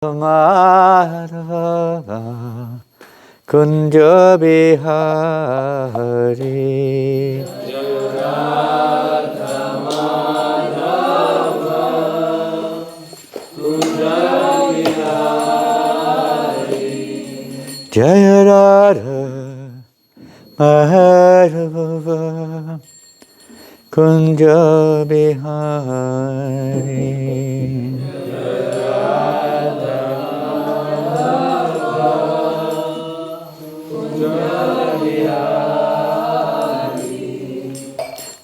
Madhava Kunja Bihari Jaya Radha Madhava Kunja Bihari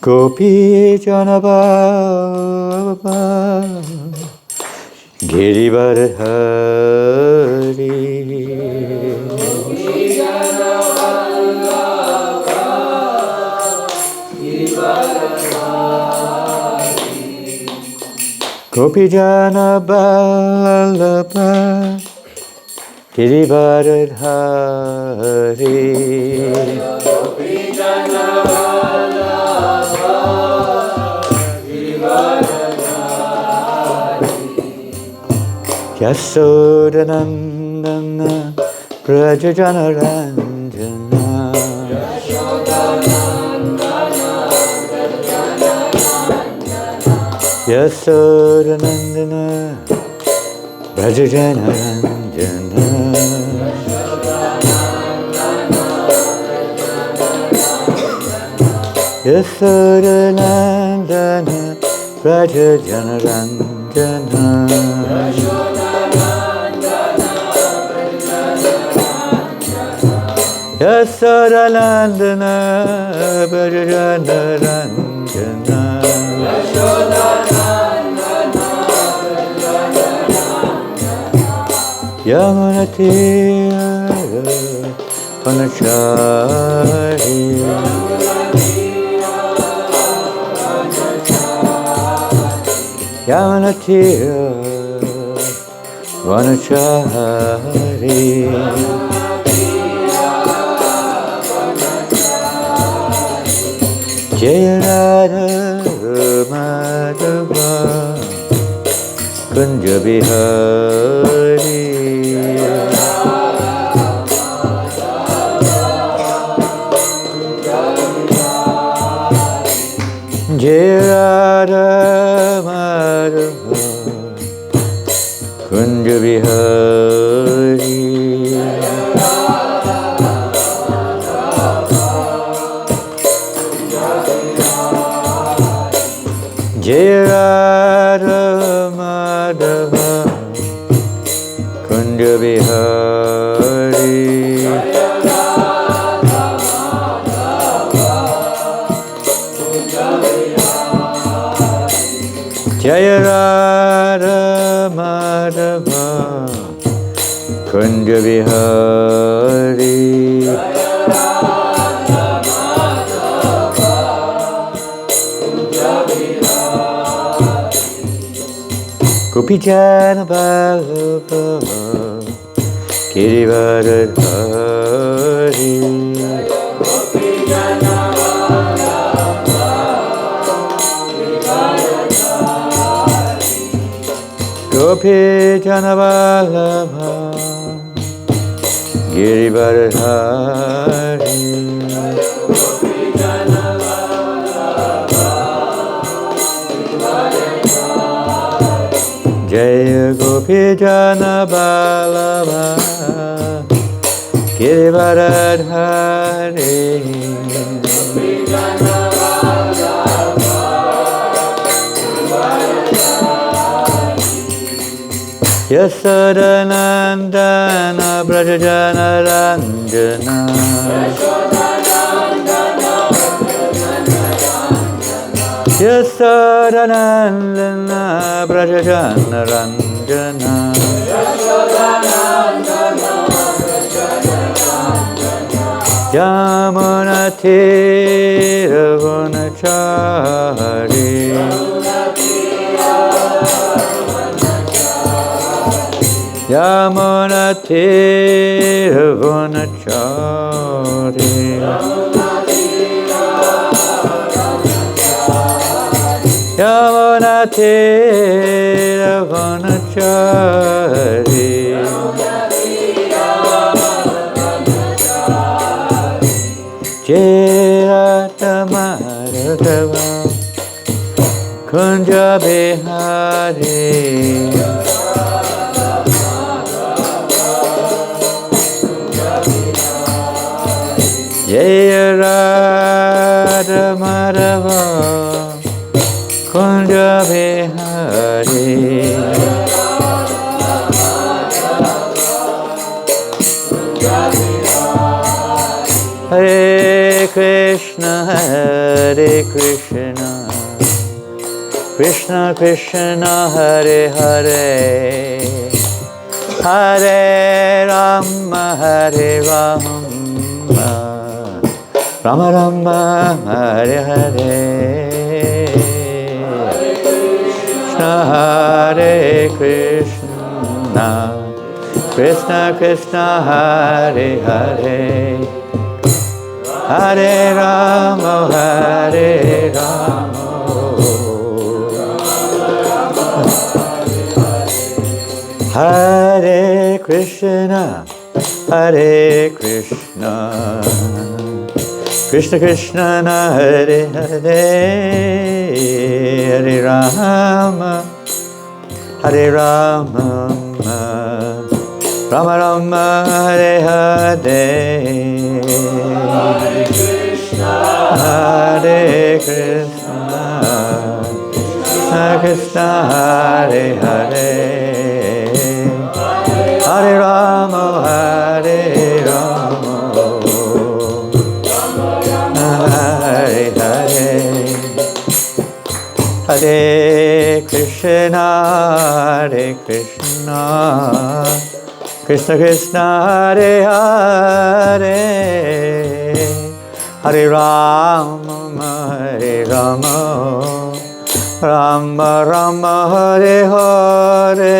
Gopi Janababa Girivardhari Gopi Janababa Girivardhari Yasodanandana Brajajanaranjana Yasodanandana Brajajanaranjana Yasodanandana Brajajanaranjana Yasodanandana Brajajanaranjana Yamunatira Vanachari Yamunatira Vanachari Jaya Radha Madhava Kunja Bihari Jaya Radha Madhava Kunja Bihari Jaya Radha Madhava Kunja Bihari Jaya Radha Madhava Kunja Bihari Gopi Janababa Girivardhari Gopi Janababa Girivardhari Jaya Gopi Janababa Girivardhari Yasodanandana Brajajanaranjana Yasodanandana Brajajanaranjana Yamunatira Vanachari Yamunatira Vanachari Yamunatira Vanachari Kunja Bihari Jaya Radha Madhava Kunja Bihari Hare Krishna Krishna Krishna Hare Hare Hare Rama Rama Rama Hare Hare Hare Krishna Krishna Krishna Hare Hare Hare Rama Hare Krishna Krishna Krishna Hare Hare Hare Rama Rama Rama Hare Hare Hare Krishna Krishna Hare Hare Hare Rama Hare Hare Hare Krishna Krishna Krishna Hare Hare Hare Rama Rama Rama Hare Hare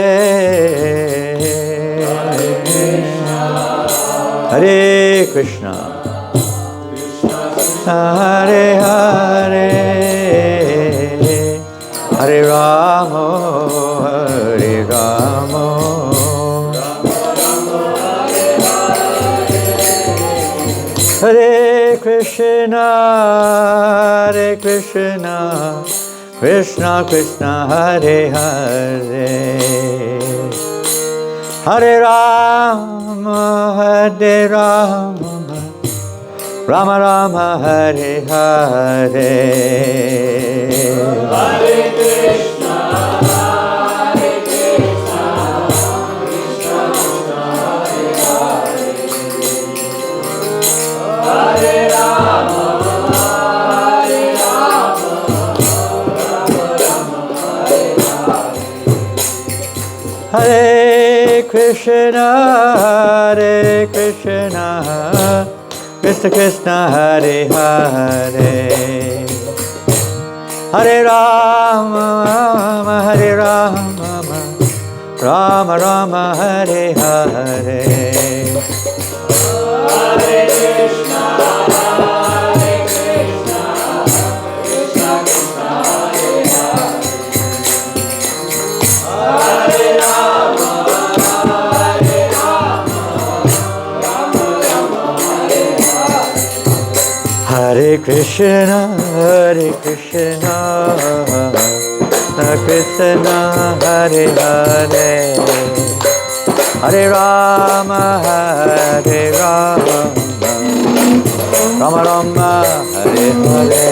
Hare Krishna Hare Hare Hare Rama Hare Krishna Krishna Krishna Hare Hare Hare Rama Rama Rama Hare Hare Hare Krishna Krishna Hare Rama Hare Krishna Krishna Krishna Hare Hare Hare Rama Rama Rama Hare Hare Hare Krishna Krishna Krishna Hare Hare Rama Hare Krishna Krishna Hare Hare Hare Rama Rama Rama Hare Hare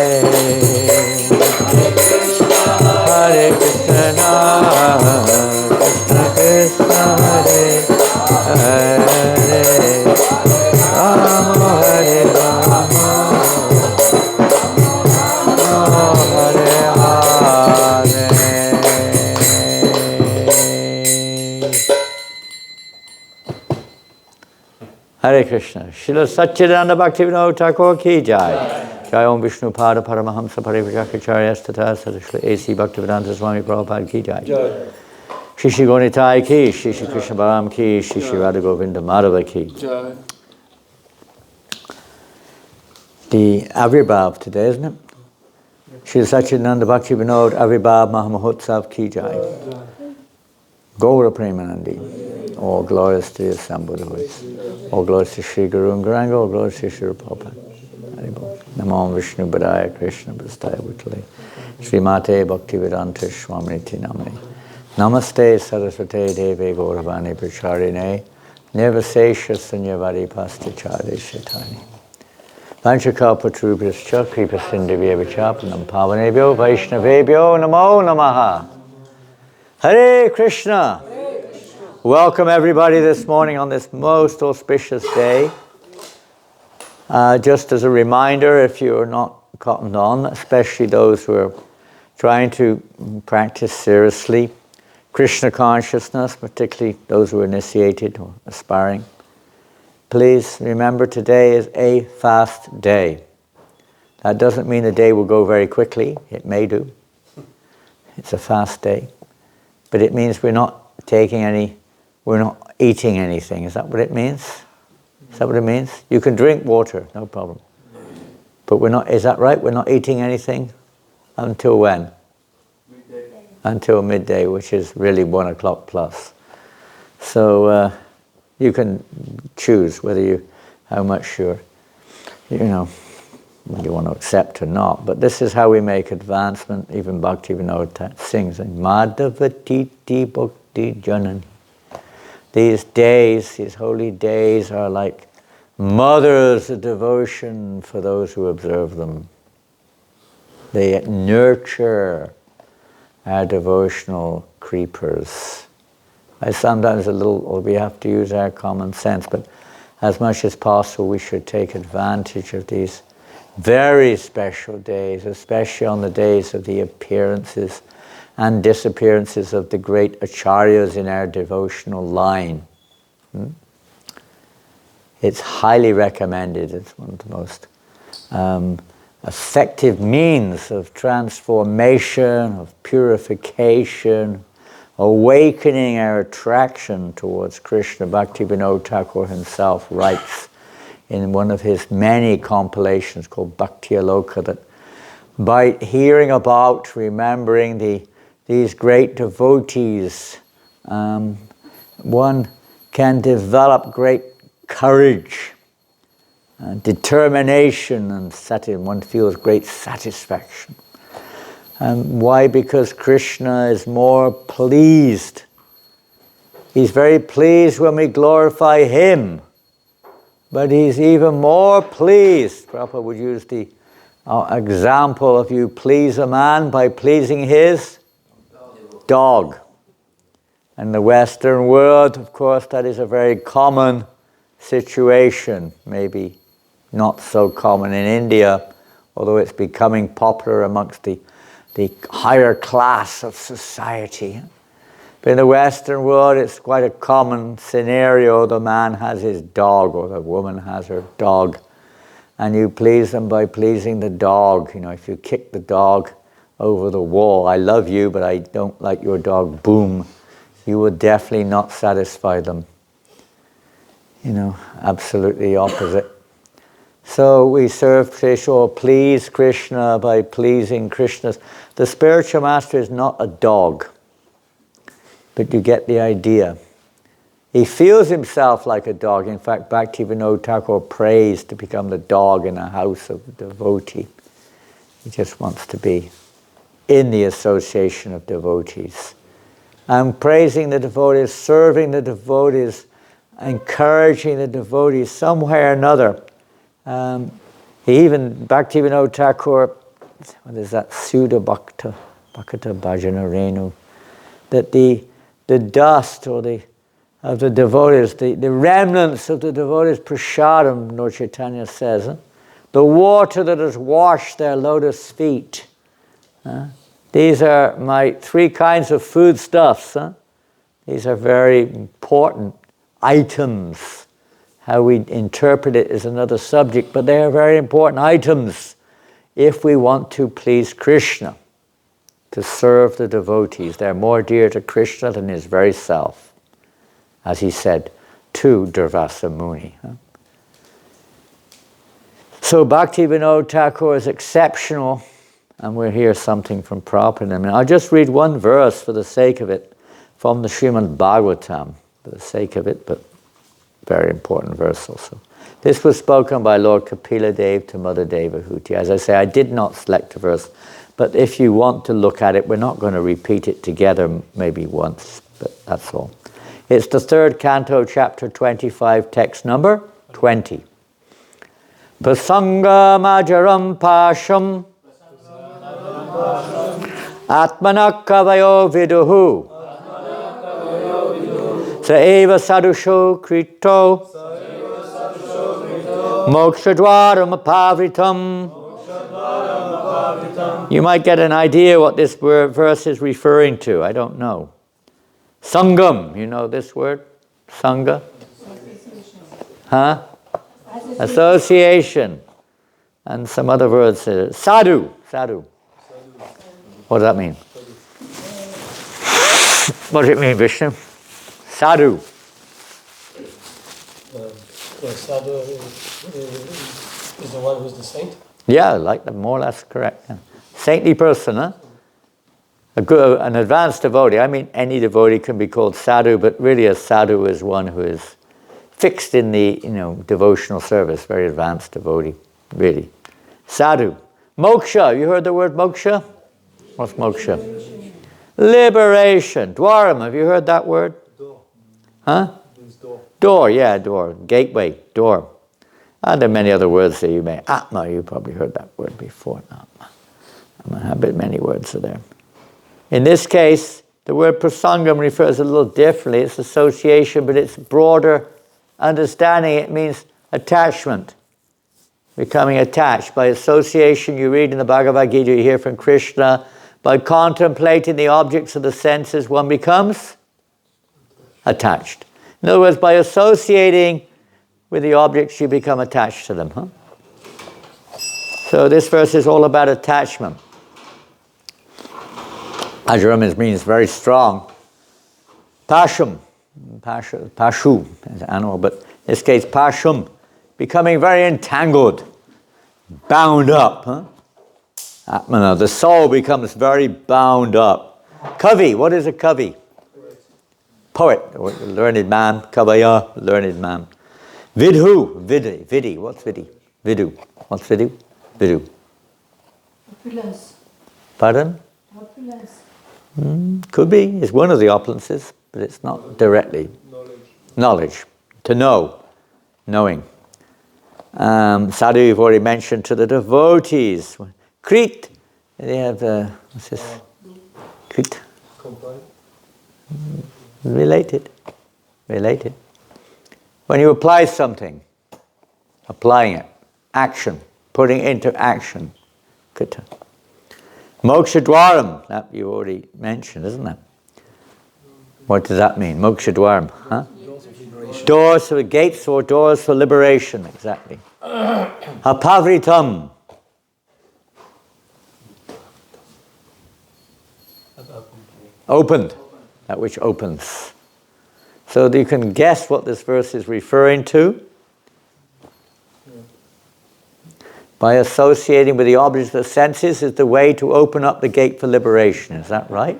Hare Krishna Krishna Hare Hare Rama Hare Rama Hare Hare Hare Krishna. Srila Satchidananda Bhaktivinod Thakur ki jai. Jai Om Vishnu Pada Paramahamsa Parivrajakacharyas Tata Sadashla A.C. Bhaktivedanta Swami Prabhupada ki jai. Shri Shri Gaunitai ki, Shri Shri Krishna Baram ki, Shri Shri Radha Govinda Madhava ki. The Avirbhav today, isn't it? Shri Satchidananda Bhaktivinod Avirbhav Mahamahotsav ki jai. Gaura Premanandi. All glories to the assembled voice. All glories to Shri Guru and Garanga. All glories to Shri Prabhupada. Namo Vishnu Padaya Krishna Prastaya Bhutale. Srimate Bhaktivedanta Swamiti Namani. Namaste Saraswate Deve Gauravani Pracharine Nirvasesha Sanyavari Pastachade Shetani. Panchakalpatrubhyascha Kripa Sindhivya Vichapanam Pavanebhyo Vaishnavebhyo Namo Namaha. Hare Krishna. Welcome everybody this morning on this most auspicious day. Just as a reminder, if you're not cottoned on, especially those who are trying to practice seriously Krishna consciousness, particularly those who are initiated or aspiring, please remember today is a fast day. That doesn't mean the day will go very quickly. It may do. It's a fast day. But it means we're not eating anything. Is that what it means? Is that what it means? You can drink water, no problem. But we're not, is that right? We're not eating anything until when? Midday. Until midday, which is really 1 o'clock plus. So you can choose how much you want to accept or not. But this is how we make advancement. Even Bhaktivinod sings, Madhavatiti Bhakti Janani. These days, these holy days are like mothers of devotion for those who observe them. They nurture our devotional creepers. Sometimes we have to use our common sense, but as much as possible we should take advantage of these very special days, especially on the days of the appearances and disappearances of the great acharyas in our devotional line. It's highly recommended. It's one of the most effective means of transformation, of purification, awakening our attraction towards Krishna. Bhaktivinod Thakur himself writes in one of his many compilations called Bhakti Aloka that by hearing about, remembering these great devotees, one can develop great courage, determination, and one feels great satisfaction. Why? Because Krishna is more pleased. He's very pleased when we glorify Him, but He's even more pleased. Prabhupada would use the example of you please a man by pleasing his dog. In the Western world, of course, that is a very common situation, maybe not so common in India, although it's becoming popular amongst the higher class of society. But in the Western world, it's quite a common scenario. The man has his dog, or the woman has her dog, and you please them by pleasing the dog. If you kick the dog over the wall, I love you, but I don't like your dog, boom, you will definitely not satisfy them. Absolutely opposite. So we serve Krishna or please Krishna by pleasing Krishna. The spiritual master is not a dog, but you get the idea. He feels himself like a dog. In fact, Bhaktivinod Thakur prays to become the dog in a house of a devotee. He just wants to be in the association of devotees. And praising the devotees, serving the devotees, encouraging the devotees some way or another. Bhaktivinod Thakur, what is that? Sudha Bhakta Bhajana Renu. That the dust of the devotees, the remnants of the devotees, prasadam, Lord Chaitanya says, the water that has washed their lotus feet. These are my 3 kinds of foodstuffs. These are very important items. How we interpret it is another subject, but they are very important items if we want to please Krishna, to serve the devotees. They're more dear to Krishna than his very self, as he said to Durvasa Muni. So Bhaktivinod Thakur is exceptional, and we'll hear something from Prabhupada. I'll just read one verse for the sake of it, from the Srimad Bhagavatam, for the sake of it, but very important verse also. This was spoken by Lord Kapila Dev to Mother Devahuti. As I say, I did not select a verse, But if you want to look at it, we're not going to repeat it together maybe once, but that's all. It's the 3rd canto, chapter 25, text number 20. Pasanga majaram pasham atmanak kavayo viduhu saeva sadusho krito mokshadwaram apavritam. You might get an idea what this verse is referring to. I don't know. Sangam, you know this word? Sangha? Huh? Association. And some other words. Sadhu. Sadhu. What does that mean? What does it mean, Vishnu? Sadhu. Sadhu is the one who's the saint? Yeah, like more or less correct. Yeah. Saintly person, huh? An advanced devotee. I mean, any devotee can be called sadhu, but really a sadhu is one who is fixed in the, devotional service. Very advanced devotee, really. Sadhu. Moksha. You heard the word moksha? What's moksha? Liberation. Dwaram. Have you heard that word? Door. Huh? Door. Door, yeah, door. Gateway, door. And there are many other words that you may. Atma, you probably heard that word before. Atma. A bit many words are there. In this case, the word prasangam refers a little differently. It's association, but it's broader understanding. It means attachment, becoming attached. By association, you read in the Bhagavad Gita, you hear from Krishna, by contemplating the objects of the senses, one becomes attached. In other words, by associating with the objects, you become attached to them. Huh? So this verse is all about attachment. Ajaram means very strong. Pashum, pashu is animal, but in this case pashum, becoming very entangled, bound up. Huh? Atmana, the soul becomes very bound up. Kavi, what is a kavi? Poet, learned man. Kavaya, learned man. Vidhu, vidi, what's vidi? Vidu, what's vidu? Vidu. Opulence. Pardon? Opulence. Could be. It's one of the opulences, but it's not directly. Knowledge. To know. Knowing. Sadhu, you've already mentioned, to the devotees. Krit. They have, what's this? Krit. Related. When you apply something, applying it, action, putting it into action. Krita. Moksha dwaram, that you already mentioned, isn't it? What does that mean? Moksha dwaram, huh? Doors for gates or doors for liberation, exactly. Apavritam. Opened, that which opens. So you can guess what this verse is referring to. By associating with the objects of the senses is the way to open up the gate for liberation. Is that right?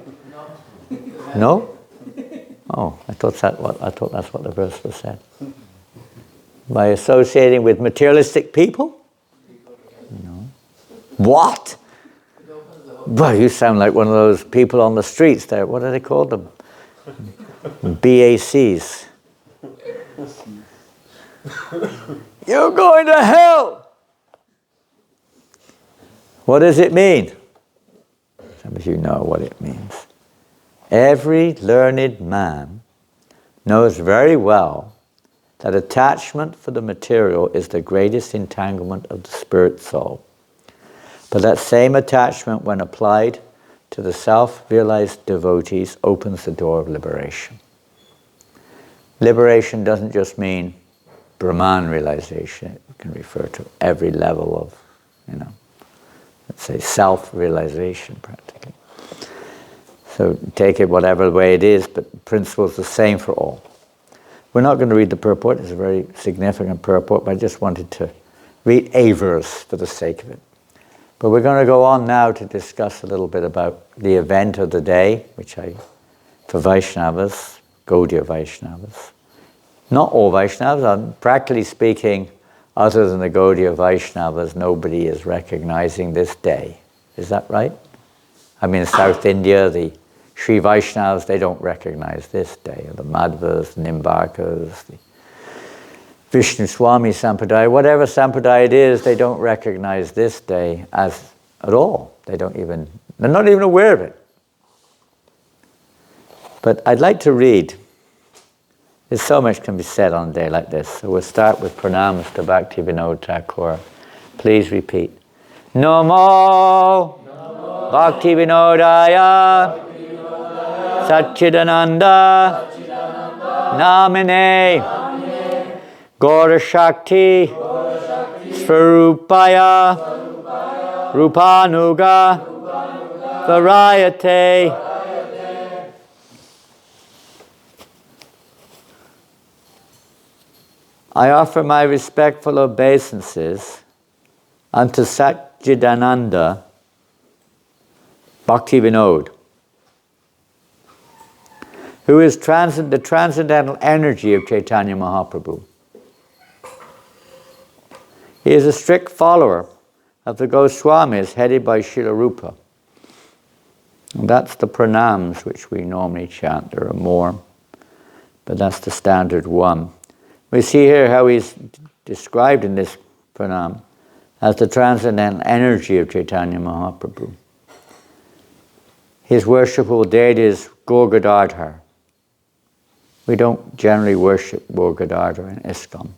No? Oh, I thought that's what the verse was said. By associating with materialistic people? No. What? Well, you sound like one of those people on the streets there. What are they called? The BACs. You're going to hell! What does it mean? Some of you know what it means. Every learned man knows very well that attachment for the material is the greatest entanglement of the spirit soul. But that same attachment, when applied to the self-realized devotees, opens the door of liberation. Liberation doesn't just mean Brahman realization. It can refer to every level of, let's say self-realization practically. So take it whatever way it is, but the principle is the same for all. We're not going to read the purport. It's a very significant purport, but I just wanted to read a verse for the sake of it. But we're going to go on now to discuss a little bit about the event of the day, for Vaishnavas, Gaudiya Vaishnavas. Not all Vaishnavas, practically speaking, other than the Gaudiya Vaishnavas, nobody is recognizing this day. Is that right? South India, the Sri Vaishnavas, they don't recognize this day. The Madhvas, the Nimbarkas, the Vishnu Swami Sampradaya, whatever Sampradaya it is, they don't recognize this day as at all. They're not even aware of it. But I'd like to read. There's so much can be said on a day like this. So we'll start with pranams to Bhaktivinod Thakur. Please repeat. Namo Bhaktivinodaya Satchidananda Namine Gaura Shakti Swarupaya Rupanuga Varayate. I offer my respectful obeisances unto Satchidananda Bhaktivinod, who is the transcendental energy of Chaitanya Mahaprabhu. He is a strict follower of the Goswamis headed by Srila Rupa. And that's the pranams which we normally chant. There are more, but that's the standard one. We see here how he's described in this pranam as the transcendental energy of Chaitanya Mahaprabhu. His worshipable deity is Gaur Gadadhar. We don't generally worship Gaur Gadadhar in ISKCON.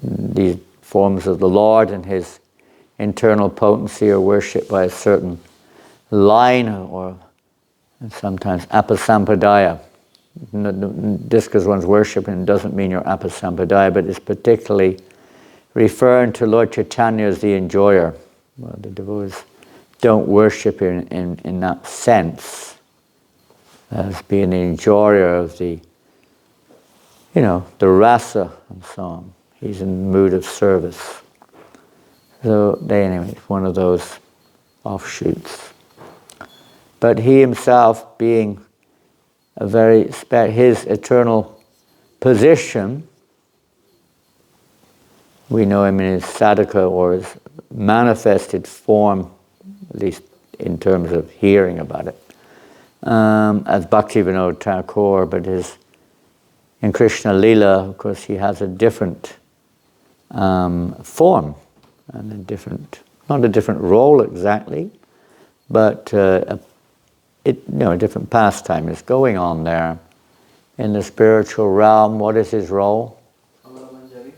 These forms of the Lord and his internal potency are worshipped by a certain line or sometimes apasampadaya. Just because one's worshipping doesn't mean you're apasampadaya, but it's particularly referring to Lord Chaitanya as the enjoyer. Well, the devotees don't worship in that sense as being the enjoyer of the rasa and so on. He's in the mood of service. So anyway, it's one of those offshoots. But he himself being his eternal position, we know him in his sadhaka or his manifested form, at least in terms of hearing about it, as Bhaktivinod Thakur, but in Krishna Lila, of course, he has a different form and not a different role exactly, but a different pastime is going on there. In the spiritual realm, what is his role?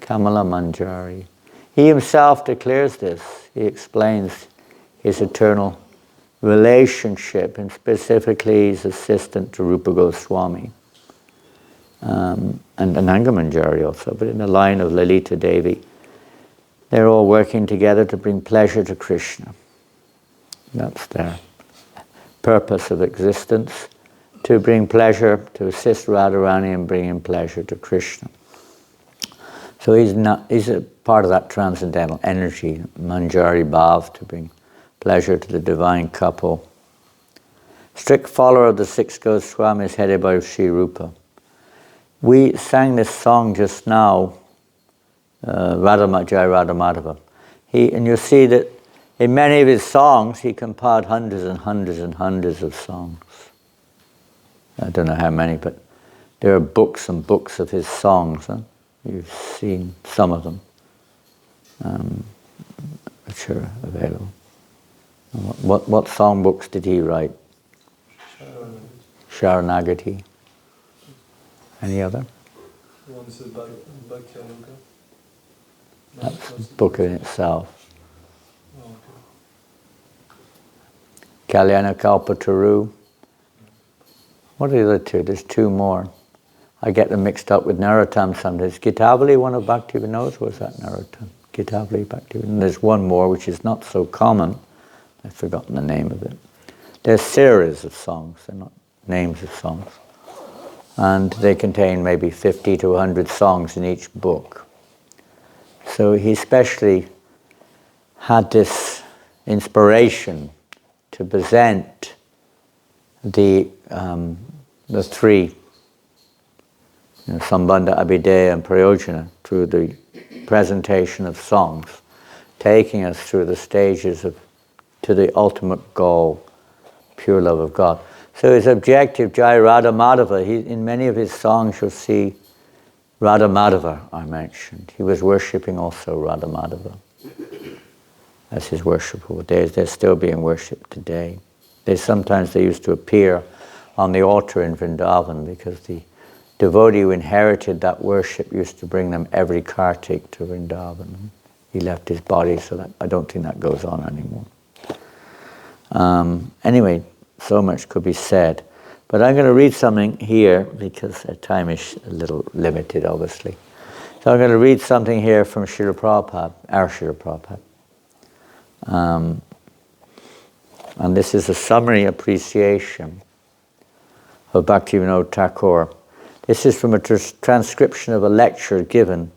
Kamala Manjari. He himself declares this. He explains his eternal relationship, and specifically his assistant to Rupa Goswami. And Ananga Manjari also, but in the line of Lalita Devi. They're all working together to bring pleasure to Krishna. That's their purpose of existence, to bring pleasure, to assist Radharani in bringing pleasure to Krishna. So he's a part of that transcendental energy, Manjari Bhav, to bring pleasure to the divine couple. Strict follower of the six Goswamis headed by Sri Rupa. We sang this song just now, Jai Radha Madhava. And you'll see that in many of his songs, he compiled hundreds and hundreds and hundreds of songs. I don't know how many, but there are books and books of his songs. Huh? You've seen some of them, which are available. What song books did he write? Sharanagati. Any other? That's a book in itself. Kalyana Kalpataru. What are the other two? There's two more. I get them mixed up with Narottam sometimes. Gitabali, one of Bhaktivinod's, was that Narottam? Gitabali, Bhaktivinod. There's one more which is not so common. I've forgotten the name of it. They're series of songs, they're not names of songs. And they contain maybe 50 to 100 songs in each book. So he especially had this inspiration to present the three, Sambandha, Abhideya and Prayojana, through the presentation of songs, taking us through the stages to to the ultimate goal, pure love of God. So his objective, Jai Radha Madhava, in many of his songs you'll see Radha Madhava are mentioned. He was worshipping also Radha Madhava as his worshipful. They're still being worshipped today. Sometimes they used to appear on the altar in Vrindavan because the devotee who inherited that worship used to bring them every Kartik to Vrindavan. He left his body, so that I don't think that goes on anymore. Anyway, so much could be said. But I'm going to read something here because our time is a little limited, obviously. So I'm going to read something here from Srila Prabhupada, our Srila Prabhupada. And this is a summary appreciation of Bhaktivinod Thakur. This is from a transcription of a lecture given.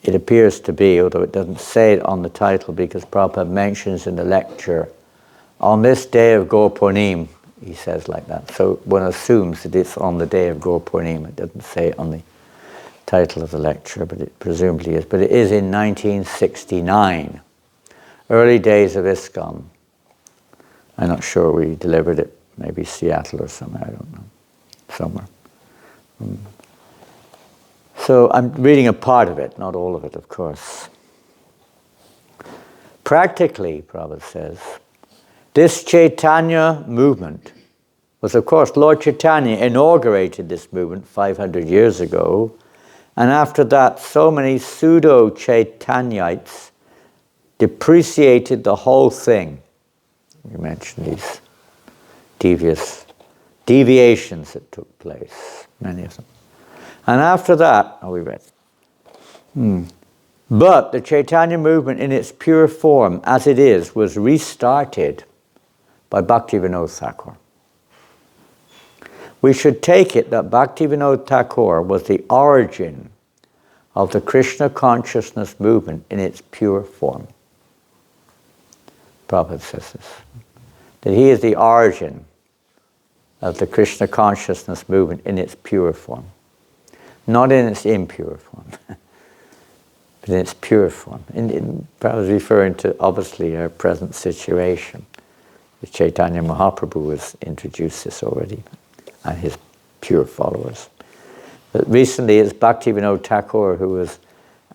It appears to be, although it doesn't say it on the title, because Prabhupada mentions in the lecture, on this day of Gaur Purnim, he says like that. So one assumes that it's on the day of Gaur Purnim. It doesn't say it on the title of the lecture, but it presumably is. But it is in 1969, early days of ISKCON. I'm not sure we delivered it, maybe Seattle or somewhere, I don't know, somewhere. So I'm reading a part of it, not all of it, of course. Practically, Prabhupada says, this Chaitanya movement was, of course, Lord Chaitanya inaugurated this movement 500 years ago, and after that, so many pseudo-Chaitanyites depreciated the whole thing. You mentioned these deviations that took place, many of them. And after that, we read. But the Chaitanya movement in its pure form, as it is, was restarted by Bhaktivinod Thakur. We should take it that Bhaktivinod Thakur was the origin of the Krishna consciousness movement in its pure form. Prabhupada says this, that he is the origin of the Krishna consciousness movement in its pure form. Not in its impure form, but in its pure form. Prabhupada is referring to, obviously, our present situation. The Chaitanya Mahaprabhu has introduced this already, and his pure followers. But recently it's Bhaktivinod Thakur who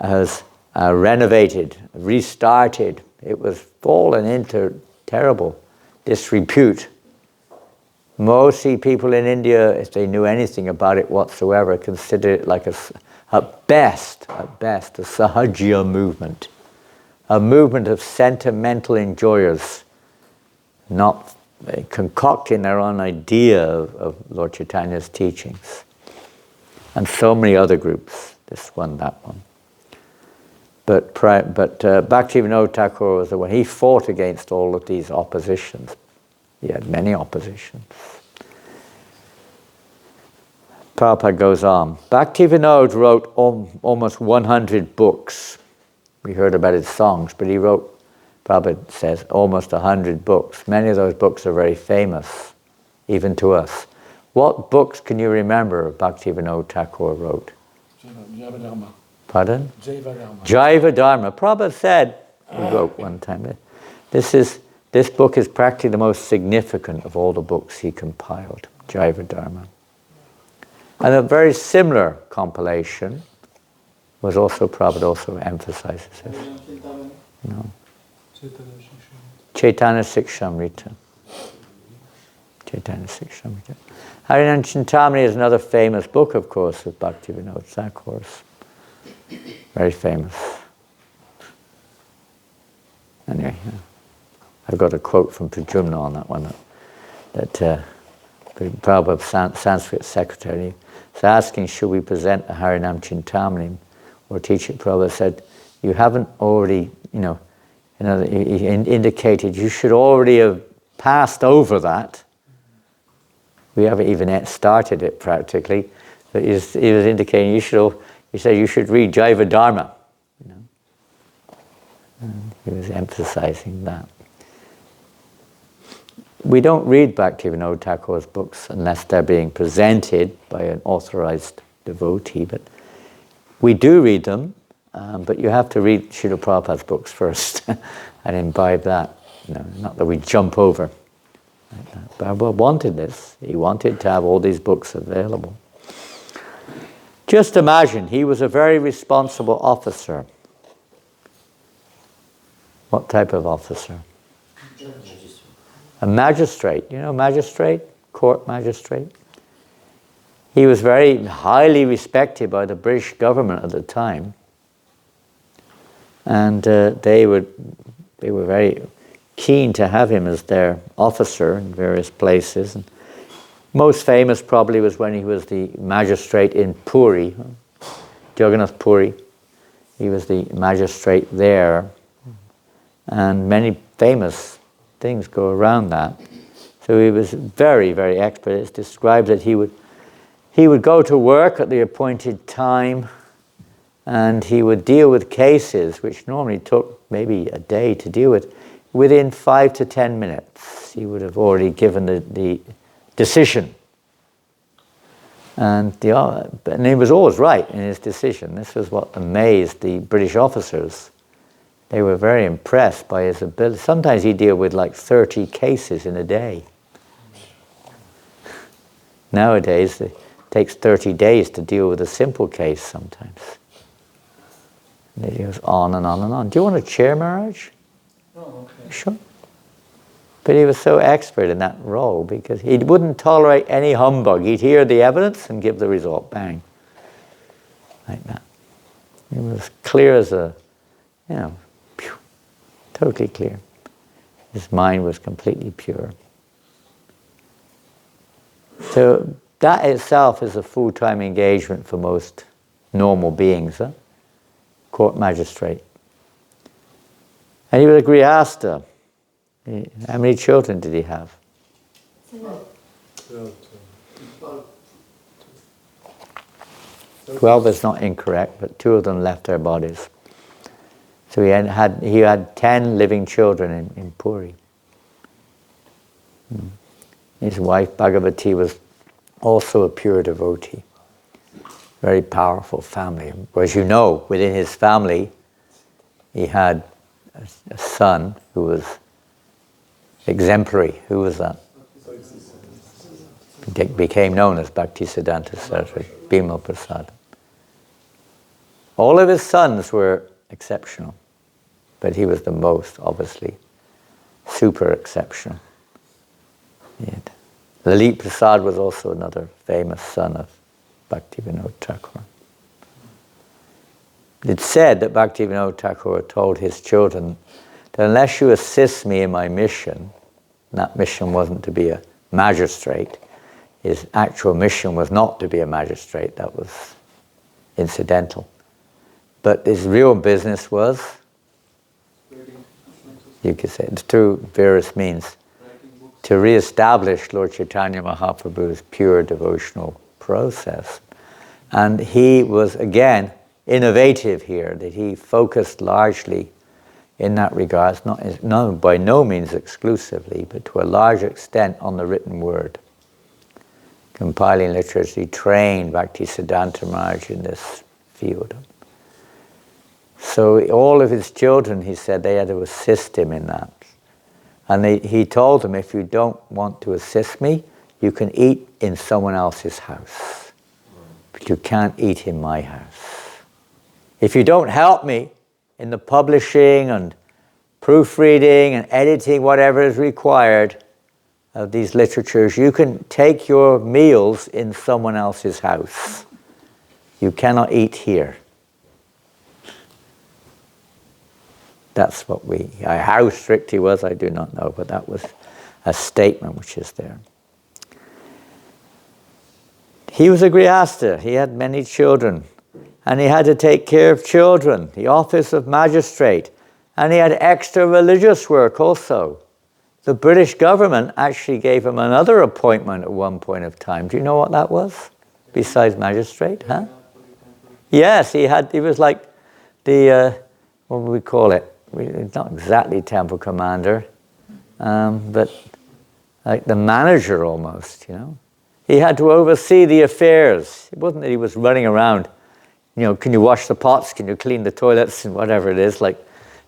has renovated, restarted. It was fallen into terrible disrepute. Most people in India, if they knew anything about it whatsoever, consider it like at best, a Sahajya movement. A movement of sentimental enjoyers, not concocting their own idea of Lord Chaitanya's teachings. And so many other groups, this one, that one. But Bhaktivinod Thakur was the one. He fought against all of these oppositions. He had many oppositions. Prabhupada goes on. Bhaktivinod wrote almost 100 books. We heard about his songs, but he wrote, Prabhupada says, almost 100 books. Many of those books are very famous, even to us. What books can you remember Bhaktivinod Thakur wrote? Jaiva-dharma. Pardon? Jaiva-dharma. Jaiva-dharma. Prabhupada said, he wrote one time, this book is practically the most significant of all the books he compiled, Jaiva-dharma. And a very similar compilation was also, Prabhupada also emphasizes this. No. Chaitanya Sikshamrita. Chaitanya Sikshamrita. Harinam Chintamani is another famous book, of course, of Bhaktivinod Thakur's. Very famous. Anyway, I've got a quote from Pradyumna on that one, that Prabhupada's Sanskrit secretary was asking, should we present a Harinam Chintamani or teach it? Prabhupada said, you haven't already, he indicated you should already have passed over that. We haven't even started it practically. But he was indicating he said you should read Jaiva-dharma. He was emphasizing that. We don't read Bhaktivinod Thakur's books unless they're being presented by an authorized devotee, but we do read them, but you have to read Srila Prabhupada's books first and imbibe that. not that we jump over. But I wanted this. He wanted to have all these books available. Just imagine, he was a very responsible officer. What type of officer? A magistrate. You know, magistrate? Court magistrate. He was very highly respected by the British government at the time. And they were very keen to have him as their officer in various places. And most famous probably was when he was the magistrate in Puri, Jagannath Puri. He was the magistrate there. And many famous things go around that. So he was very, very expert. It's described that he would go to work at the appointed time, and he would deal with cases which normally took maybe a day to deal with. Within 5 to 10 minutes, he would have already given the decision. And he was always right in his decision. This was what amazed the British officers. They were very impressed by his ability. Sometimes he'd deal with like 30 cases in a day. Nowadays, it takes 30 days to deal with a simple case sometimes. And it goes on and on and on. Do you want a chair, Maharaj? Oh, okay. Sure. But he was so expert in that role because he wouldn't tolerate any humbug. He'd hear the evidence and give the result. Bang. Like that. He was clear as a, totally clear. His mind was completely pure. So that itself is a full-time engagement for most normal beings, court magistrate. And he was a grihasta. How many children did he have? 12 is not incorrect, but 2 of them left their bodies. So he had 10 living children in Puri. His wife Bhagavati was also a pure devotee. Very powerful family. As you know, within his family, he had a son who was exemplary. Who was that? He became known as Bhaktisiddhanta Saraswati, Bimal Prasad. All of his sons were exceptional, but he was the most, obviously, super exceptional. Lalit Prasad was also another famous son of Bhaktivinod Thakur. It's said that Bhaktivinod Thakur told his children that unless you assist me in my mission, and that mission wasn't to be a magistrate, his actual mission was not to be a magistrate, that was incidental. But his real business was, you could say, through various means, to re-establish Lord Chaitanya Mahaprabhu's pure devotional process. And he was, again, innovative here, that he focused largely in that regard, by no means exclusively, but to a large extent on the written word. Compiling literature, he trained Bhaktisiddhanta Maharaj in this field. So all of his children, he said, they had to assist him in that. And he told them, if you don't want to assist me, you can eat in someone else's house. But you can't eat in my house. If you don't help me in the publishing and proofreading and editing, whatever is required of these literatures, you can take your meals in someone else's house. You cannot eat here. That's what how strict he was, I do not know, but that was a statement which is there. He was a grihasta. He had many children, and he had to take care of children, the office of magistrate, and he had extra religious work also. The British government actually gave him another appointment at one point of time. Do you know what that was? Besides magistrate, huh? Yes, he was like the, what would we call it? Not exactly temple commander, but like the manager almost, He had to oversee the affairs. It wasn't that he was running around, can you wash the pots, can you clean the toilets, and whatever it is, like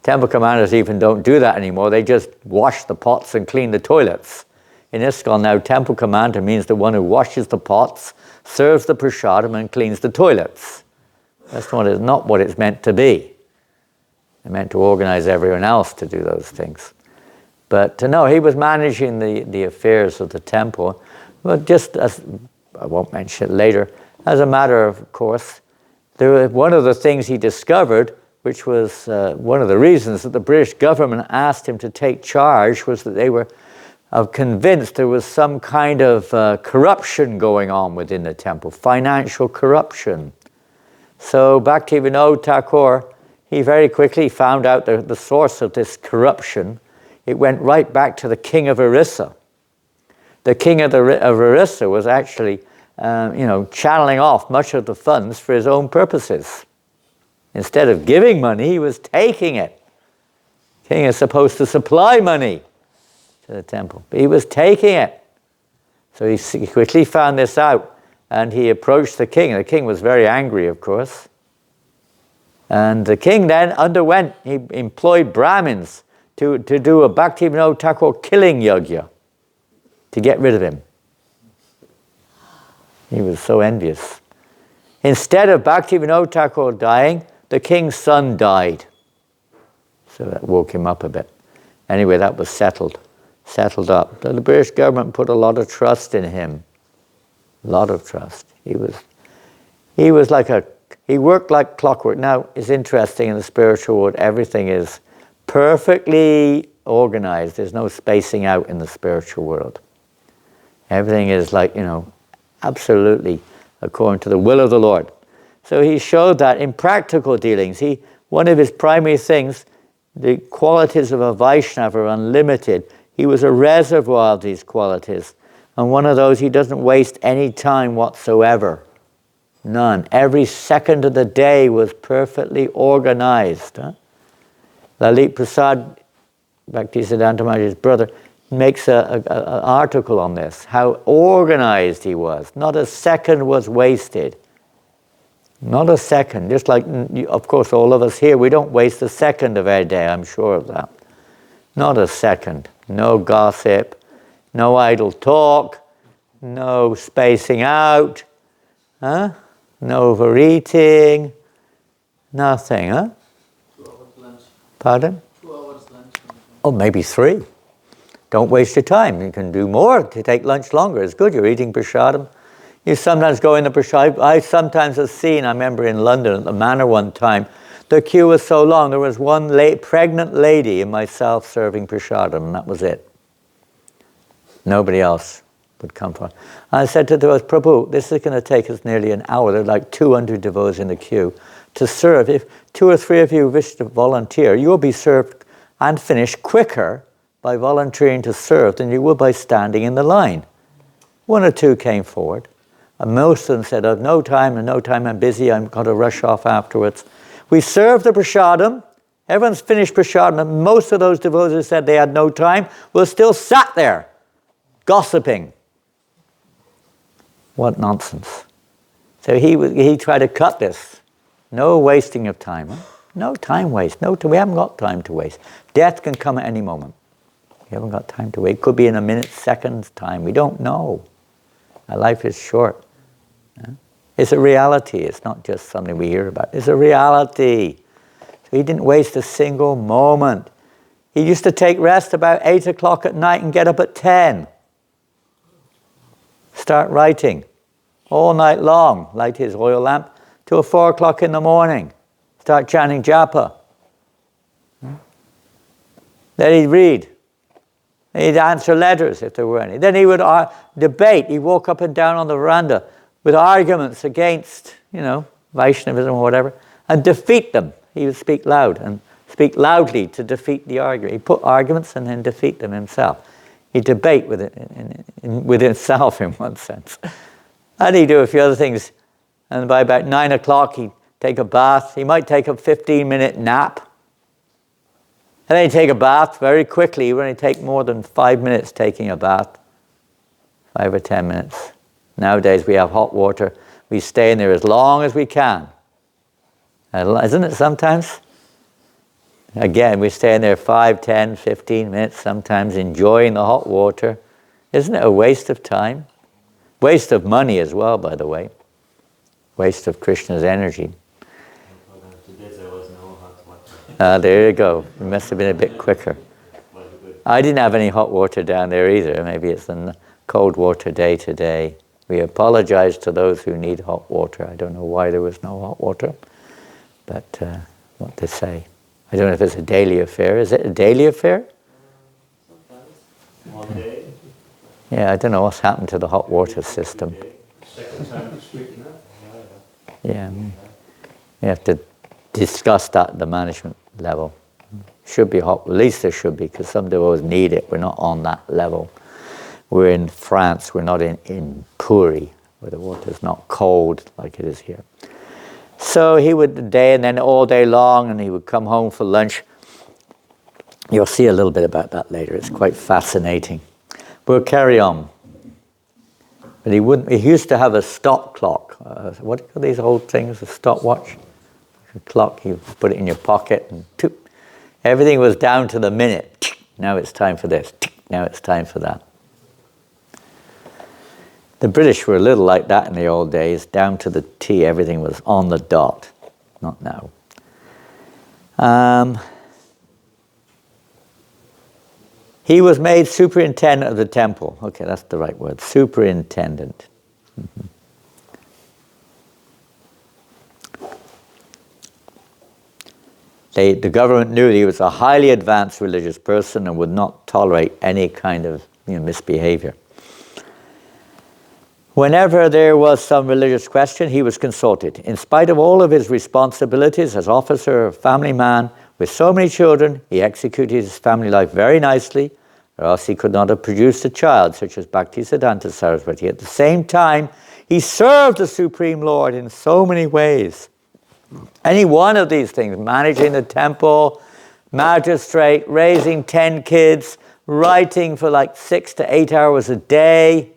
Temple commanders even don't do that anymore. They just wash the pots and clean the toilets. In ISKCON now, temple commander means the one who washes the pots, serves the prasadam, and cleans the toilets. That's not what it's meant to be. It's meant to organize everyone else to do those things. But no, he was managing the affairs of the temple. But just as, I won't mention it later, as a matter of course, one of the things he discovered, which was one of the reasons that the British government asked him to take charge, was that they were convinced there was some kind of corruption going on within the temple, financial corruption. So Bhaktivinod Thakur, he very quickly found out the source of this corruption. It went right back to the king of Orissa. The king of Orissa was actually channeling off much of the funds for his own purposes. Instead of giving money, he was taking it. King is supposed to supply money to the temple, but he was taking it. So he quickly found this out, and he approached the king. The king was very angry, of course. And the king then he employed Brahmins to do a Bhaktivinod Thakur killing yajna to get rid of him. He was so envious. Instead of Bhaktivinod Thakur dying, the king's son died. So that woke him up a bit. Anyway, that was settled up. The British government put a lot of trust in him. A lot of trust. He worked like clockwork. Now, it's interesting in the spiritual world, everything is perfectly organized. There's no spacing out in the spiritual world. Everything is absolutely according to the will of the Lord. So he showed that in practical dealings. One of his primary things, the qualities of a Vaishnava are unlimited. He was a reservoir of these qualities. And one of those, he doesn't waste any time whatsoever. None. Every second of the day was perfectly organized. Lalit Prasad, Bhaktisiddhanta Maharaj's brother, makes an article on this, how organized he was. Not a second was wasted. Not a second. Just like, of course, all of us here, we don't waste a second of our day, I'm sure of that. Not a second. No gossip, no idle talk, no spacing out, no overeating, nothing, 2 hours lunch. Pardon? 2 hours lunch. Oh, maybe 3. Don't waste your time. You can do more to take lunch longer. It's good. You're eating prasadam. You sometimes go in the prasadam. I sometimes have seen, I remember in London at the Manor one time, the queue was so long. There was one pregnant lady and myself serving prasadam, and that was it. Nobody else would come for it. I said to those, Prabhu, this is going to take us nearly an hour. There are like 200 devotees in the queue to serve. If 2 or 3 of you wish to volunteer, you will be served and finished quicker by volunteering to serve than you will by standing in the line. 1 or 2 came forward. And most of them said, I've no time, I'm busy, I'm going to rush off afterwards. We served the prasadam. Everyone's finished prasadam. And most of those devotees who said they had no time were still sat there, gossiping. What nonsense. So he tried to cut this. No wasting of time. No time waste. We haven't got time to waste. Death can come at any moment. We haven't got time to wait. It could be in a minute, seconds time. We don't know. Our life is short. It's a reality. It's not just something we hear about. It's a reality. So he didn't waste a single moment. He used to take rest about 8 o'clock at night and get up at 10. Start writing all night long. Light his oil lamp till 4 o'clock in the morning. Start chanting japa. Then he'd read. He'd answer letters if there were any. Then he would debate. He'd walk up and down on the veranda with arguments against, Vaishnavism or whatever, and defeat them. He would speak loudly to defeat the argument. He'd put arguments and then defeat them himself. He'd debate with himself in one sense. And he'd do a few other things. And by about 9 o'clock, he'd take a bath. He might take a 15-minute nap. And then he'd take a bath very quickly. He would only take more than 5 minutes taking a bath. 5 or 10 minutes. Nowadays we have hot water. We stay in there as long as we can. Isn't it sometimes? Again, we stay in there 5, 10, 15 minutes, sometimes enjoying the hot water. Isn't it a waste of time? Waste of money as well, by the way. Waste of Krishna's energy. There you go. It must have been a bit quicker. I didn't have any hot water down there either. Maybe it's a cold water day today. We apologize to those who need hot water. I don't know why there was no hot water, but what to say. I don't know if it's a daily affair. Is it a daily affair? One day. Yeah, I don't know what's happened to the hot water system. Second time this week, no? Yeah, we have to discuss that at the management level. Should be hot, at least there should be, because some devotees need it. We're not on that level. We're in France, we're not in Puri, where the water's not cold like it is here. So he would day and then all day long, and he would come home for lunch. You'll see a little bit about that later. It's quite fascinating. We'll carry on. But he used to have a stop clock. What do you call these old things? A stopwatch? A clock, you put it in your pocket and toop. Everything was down to the minute. Now it's time for this. Now it's time for that. The British were a little like that in the old days. Down to the T, everything was on the dot. Not now. He was made superintendent of the temple. Okay, that's the right word. Superintendent. Mm-hmm. The government knew he was a highly advanced religious person and would not tolerate any kind of misbehavior. Whenever there was some religious question, he was consulted. In spite of all of his responsibilities as officer, family man, with so many children, he executed his family life very nicely, or else he could not have produced a child such as Bhaktisiddhanta Saraswati. At the same time, he served the Supreme Lord in so many ways. Any one of these things, managing the temple, magistrate, raising 10 kids, writing for like 6 to 8 hours a day,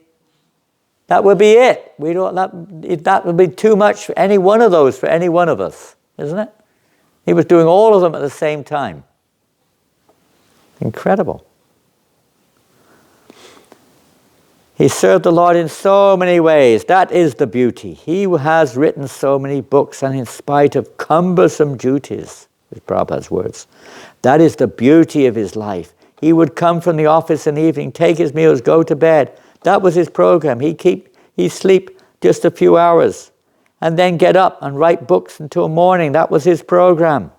that would be it. That would be too much for any one of those, for any one of us, isn't it? He was doing all of them at the same time. Incredible. He served the Lord in so many ways. That is the beauty. He has written so many books, and in spite of cumbersome duties, with Prabhupada's words, that is the beauty of his life. He would come from the office in the evening, take his meals, go to bed. That was his program. He'd sleep just a few hours and then get up and write books until morning. That was his program.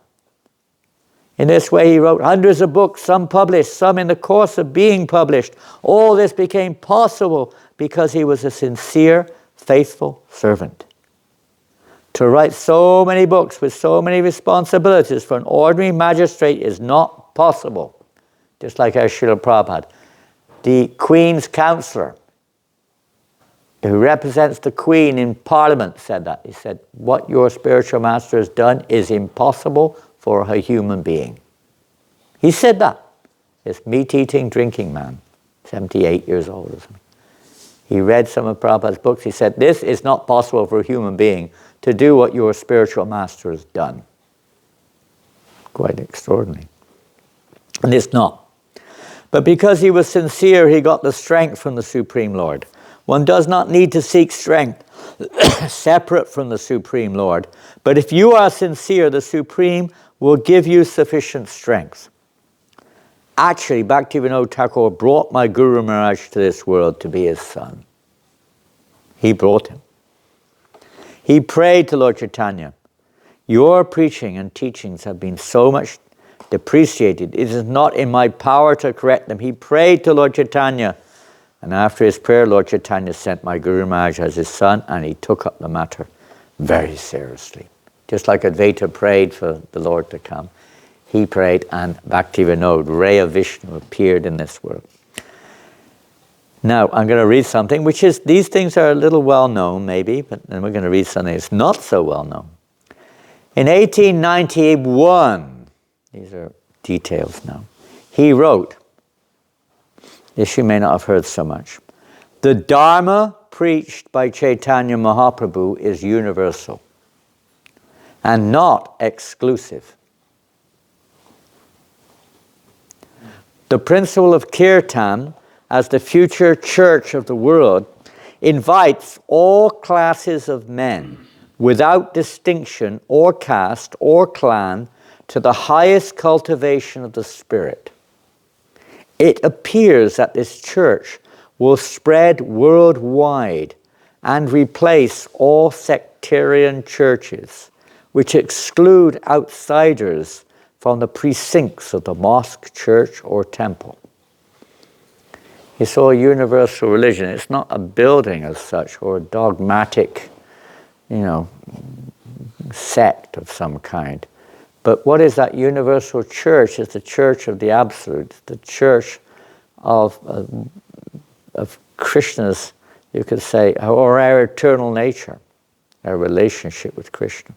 In this way, he wrote hundreds of books, some published, some in the course of being published. All this became possible because he was a sincere, faithful servant. To write so many books with so many responsibilities for an ordinary magistrate is not possible. Just like our Srila Prabhupada. The Queen's counselor, who represents the Queen in Parliament, said that. He said, what your spiritual master has done is impossible for a human being. He said that. This meat-eating, drinking man, 78 years old or something. He read some of Prabhupada's books. He said, this is not possible for a human being to do what your spiritual master has done. Quite extraordinary. And it's not. But because he was sincere, he got the strength from the Supreme Lord. One does not need to seek strength separate from the Supreme Lord. But if you are sincere, the Supreme will give you sufficient strength. Actually, Bhaktivinod Thakur brought my Guru Maharaj to this world to be his son. He brought him. He prayed to Lord Chaitanya, your preaching and teachings have been so much depreciated. It is not in my power to correct them. He prayed to Lord Chaitanya. And after his prayer, Lord Chaitanya sent my Guru Maharaj as his son, and he took up the matter very seriously. Just like Advaita prayed for the Lord to come, he prayed, and Bhaktivinod, Ray of Vishnu, appeared in this world. Now, I'm going to read something, which is, these things are a little well known, maybe, but then we're going to read something that's not so well known. In 1891, these are details now, he wrote, this you may not have heard so much, the Dharma preached by Chaitanya Mahaprabhu is universal and not exclusive. The principle of Kirtan, as the future church of the world, invites all classes of men, without distinction or caste or clan, to the highest cultivation of the spirit. It appears that this church will spread worldwide and replace all sectarian churches, which exclude outsiders from the precincts of the mosque, church, or temple. You saw a universal religion. It's not a building as such, or a dogmatic, sect of some kind. But what is that universal church? It's the church of the Absolute, the church of Krishna's, you could say, or our eternal nature, our relationship with Krishna.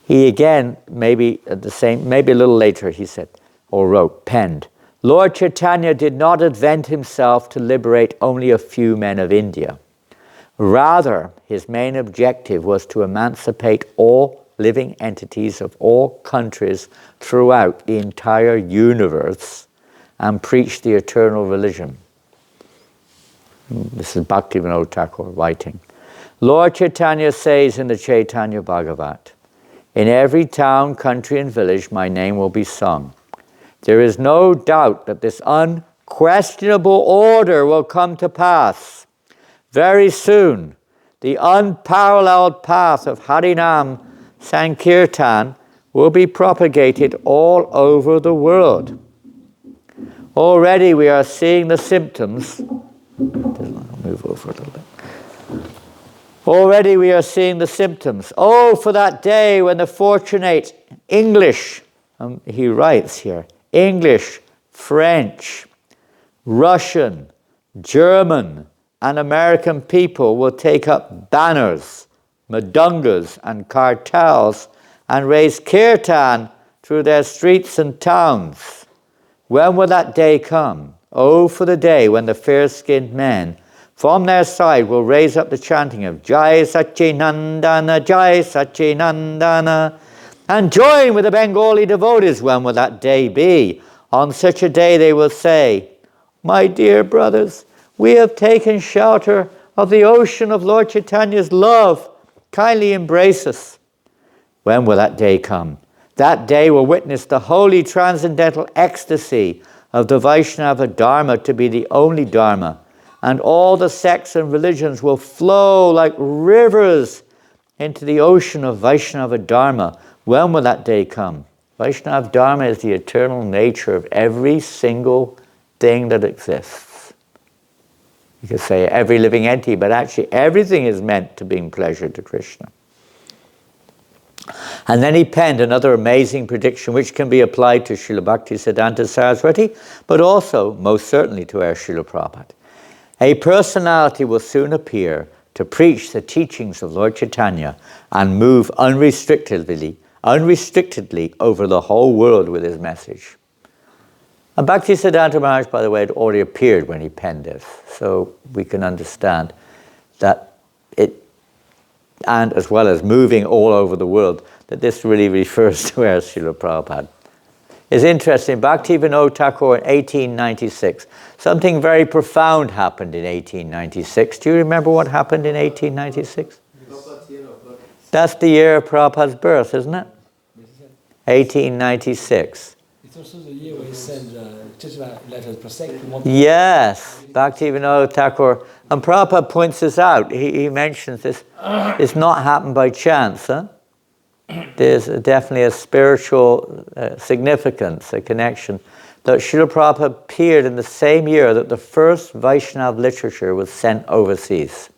He again, maybe a little later, he said, or wrote, penned, Lord Chaitanya did not invent himself to liberate only a few men of India. Rather, his main objective was to emancipate all living entities of all countries throughout the entire universe and preach the eternal religion. This is Bhaktivinod Thakur writing. Lord Chaitanya says in the Chaitanya Bhagavat, in every town, country, and village, my name will be sung. There is no doubt that this unquestionable order will come to pass. Very soon, the unparalleled path of Harinam Sankirtan will be propagated all over the world. Already we are seeing the symptoms. Move over a little bit. Already we are seeing the symptoms. Oh, for that day when the fortunate English, he writes here, English, French, Russian, German, and American people will take up banners, madungas, and cartels and raise kirtan through their streets and towns. When will that day come? Oh, for the day when the fair-skinned men from their side will raise up the chanting of Jai Satchinandana, Jai Satchinandana, and join with the Bengali devotees. When will that day be? On such a day they will say, my dear brothers, we have taken shelter of the ocean of Lord Chaitanya's love. Kindly embrace us. When will that day come? That day will witness the holy transcendental ecstasy of the Vaishnava Dharma to be the only Dharma, and all the sects and religions will flow like rivers into the ocean of Vaishnava Dharma. When will that day come? Vaishnava Dharma is the eternal nature of every single thing that exists. You could say every living entity, but actually everything is meant to bring pleasure to Krishna. And then he penned another amazing prediction which can be applied to Srila Bhaktisiddhanta Saraswati, but also, most certainly, to our Srila Prabhupada. A personality will soon appear to preach the teachings of Lord Chaitanya and move unrestrictedly over the whole world with his message. And Bhaktisiddhanta Maharaj, by the way, had already appeared when he penned this, so we can understand that and as well as moving all over the world, that this really refers to our Srila Prabhupada. It's interesting, Bhaktivinod Thakur in 1896, something very profound happened in 1896. Do you remember what happened in 1896? That's the year of Prabhupada's birth, isn't it? 1896. It's also the year where he sent letters protecting. Yes, Bhaktivinod Thakur. And Prabhupada points this out. He mentions this. It's not happened by chance. Huh? There's definitely a spiritual significance, a connection. That Srila Prabhupada appeared in the same year that the first Vaishnava literature was sent overseas.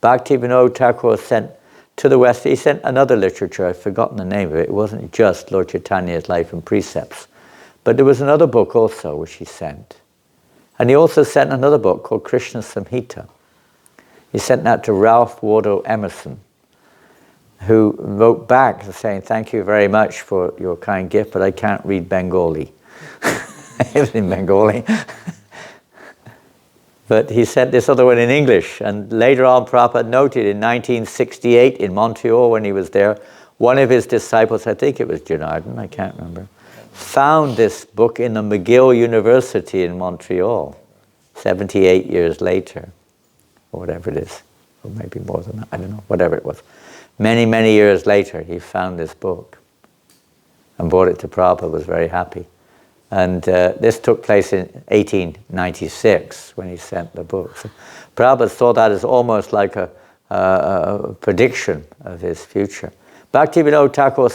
Bhaktivinod Thakur was sent to the West. He sent another literature, I've forgotten the name of it. It wasn't just Lord Chaitanya's Life and Precepts. But there was another book also which he sent. And he also sent another book called Krishna Samhita. He sent that to Ralph Waldo Emerson, who wrote back saying, thank you very much for your kind gift, but I can't read Bengali. It was in Bengali. But he sent this other one in English. And later on, Prabhupada noted in 1968 in Montreal when he was there, one of his disciples, I think it was Janardhan, I can't remember, found this book in the McGill University in Montreal, 78 years later, or whatever it is, or maybe more than that, I don't know, whatever it was. Many, many years later, he found this book and brought it to Prabhupada, was very happy. And this took place in 1896 when he sent the book. So Prabhupada saw that as almost like a prediction of his future. Bhaktivinod Thakur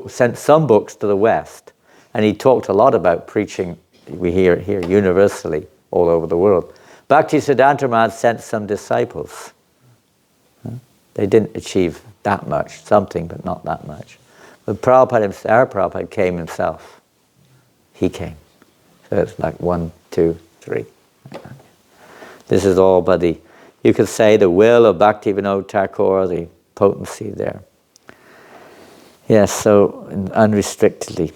sent some books to the West, and he talked a lot about preaching, we hear here universally all over the world. Bhaktisiddhanta Maharaj sent some disciples. They didn't achieve that much, something, but not that much. But Prabhupada, our Prabhupada came himself. He came. So it's like 1, 2, 3. This is all by the, you could say, the will of Bhaktivinod Thakur, the potency there. Yes, so unrestrictedly.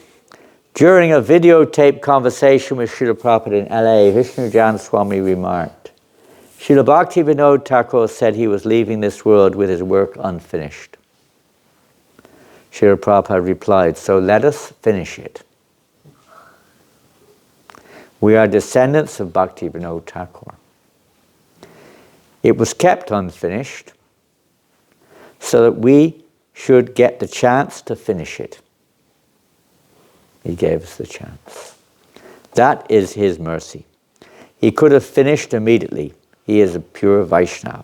During a videotaped conversation with Srila Prabhupada in LA, Vishnu Jan Swami remarked, Srila Bhaktivinod Thakur said he was leaving this world with his work unfinished. Srila Prabhupada replied, so let us finish it. We are descendants of Bhaktivinod Thakur. It was kept unfinished so that we should get the chance to finish it. He gave us the chance. That is his mercy. He could have finished immediately. He is a pure Vaishnava.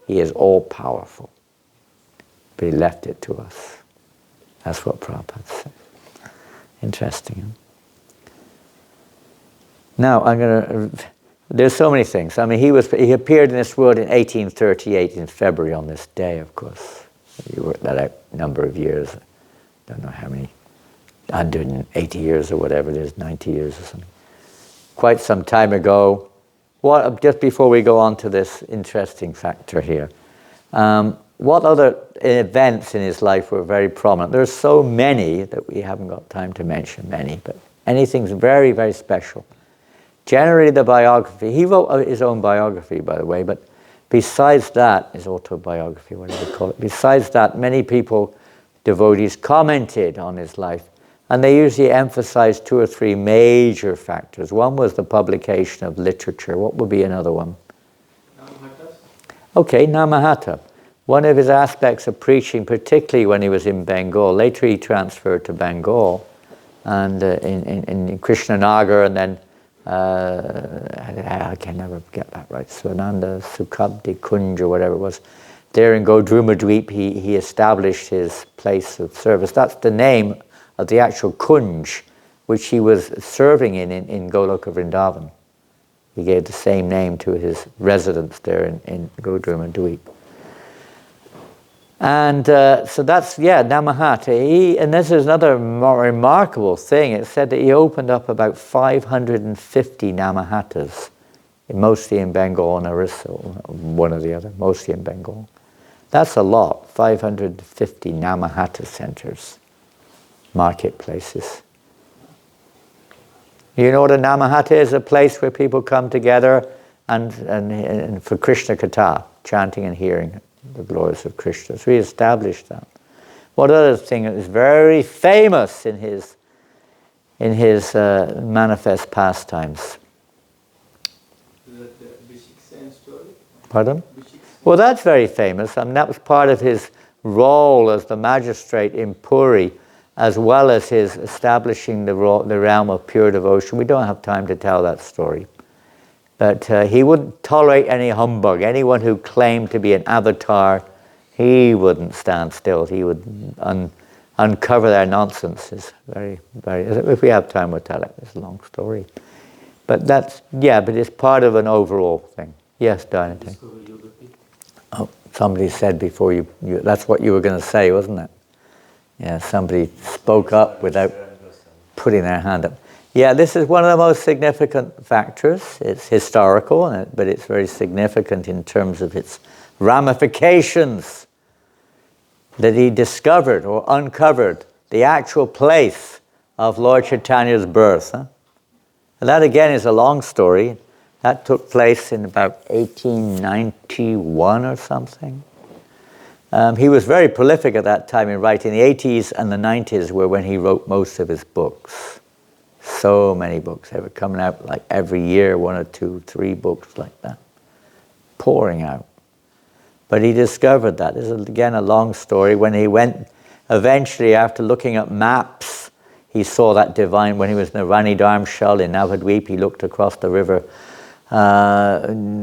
He is all-powerful. But he left it to us. That's what Prabhupada said. Interesting. Huh? Now, there's so many things. I mean, he appeared in this world in 1838 in February on this day, of course. You worked that out a number of years. I don't know how many, 180 years or whatever it is, 90 years or something. Quite some time ago. Just before we go on to this interesting factor here, what other events in his life were very prominent? There are so many that we haven't got time to mention many, but anything's very, very special. Generally the biography, he wrote his own biography, by the way, but besides that, his autobiography, whatever you call it, besides that, many people, devotees, commented on his life, and they usually emphasized 2 or 3 major factors. One was the publication of literature. What would be another one? Namahatas. Okay, Namahata. One of his aspects of preaching, particularly when he was in Bengal, later he transferred to Bengal, and in Krishnanagar, and then I can never get that right, Swananda, Sukabdi Kunj, or whatever it was. There in Godrumadweep, he established his place of service. That's the name of the actual Kunj, which he was serving in Goloka Vrindavan. He gave the same name to his residence there in Godrumadweep. And so that's, Namahata. And this is another more remarkable thing. It said that he opened up about 550 Namahatas, mostly in Bengal and Orissa, one or the other, mostly in Bengal. That's a lot, 550 Namahata centers, marketplaces. You know what a Namahata is? A place where people come together and for Krishna Katha, chanting and hearing the glories of Krishna. So he established that. What other thing is very famous in his manifest pastimes? The Bishik story? Pardon? Well, that's very famous. I mean, that was part of his role as the magistrate in Puri, as well as his establishing the realm of pure devotion. We don't have time to tell that story. But he wouldn't tolerate any humbug. Anyone who claimed to be an avatar, he wouldn't stand still. He would uncover their nonsense. It's very, very, if we have time, we'll tell it. It's a long story. But that's, but it's part of an overall thing. Yes, Diana. Oh, somebody said before you that's what you were going to say, wasn't it? Yeah, somebody spoke up without putting their hand up. Yeah, this is one of the most significant factors. It's historical, but it's very significant in terms of its ramifications, that he discovered or uncovered the actual place of Lord Chaitanya's birth. Huh? And that again is a long story. That took place in about 1891 or something. He was very prolific at that time in writing. The 80s and the 90s were when he wrote most of his books. So many books. They were coming out like every year, 1 or 2, 3 books like that. Pouring out. But he discovered that. This is again a long story. When he went, eventually after looking at maps, he saw that divine, when he was in the Rani Dharmshal in Navadvip, he looked across the river Ganga,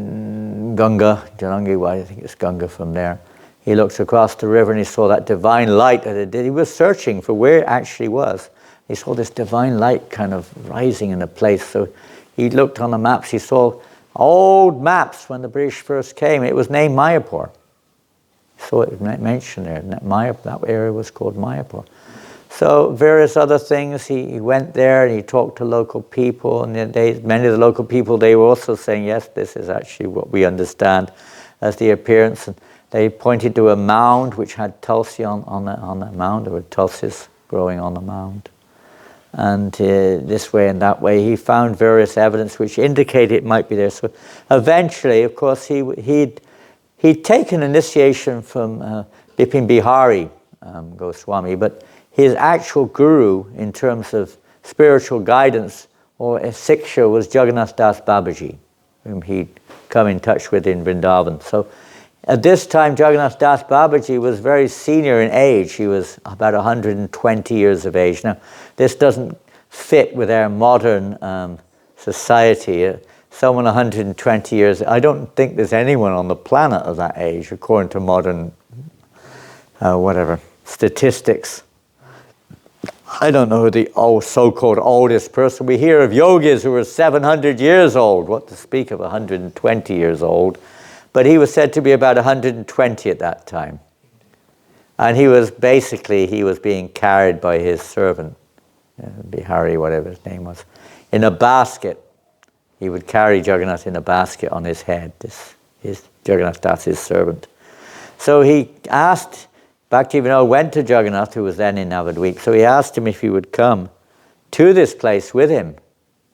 Jalangi, I think it's Ganga from there. He looked across the river and he saw that divine light that it did. He was searching for where it actually was. He saw this divine light kind of rising in a place. So he looked on the maps. He saw old maps when the British first came. It was named Mayapur. So it mentioned there. That area was called Mayapur. So various other things. He went there and he talked to local people. And many of the local people, they were also saying, yes, this is actually what we understand as the appearance. And they pointed to a mound which had tulsi on the mound. There were tulsis growing on the mound. And this way and that way, he found various evidence which indicated it might be there. So eventually, of course, he'd taken initiation from Bipin Bihari Goswami, but his actual guru in terms of spiritual guidance or siksha was Jagannath Das Babaji, whom he'd come in touch with in Vrindavan. So at this time, Jagannath Das Babaji was very senior in age. He was about 120 years of age. Now, this doesn't fit with our modern society. Someone 120 years, I don't think there's anyone on the planet of that age, according to modern, statistics. I don't know who the so-called oldest person. We hear of yogis who are 700 years old. What to speak of 120 years old. But he was said to be about 120 at that time. And he was being carried by his servant, Bihari, whatever his name was, in a basket. He would carry Jagannath in a basket on his head, Jagannath Das, his servant. So he asked, Bhaktivinod went to Jagannath, who was then in Navadvip, so he asked him if he would come to this place with him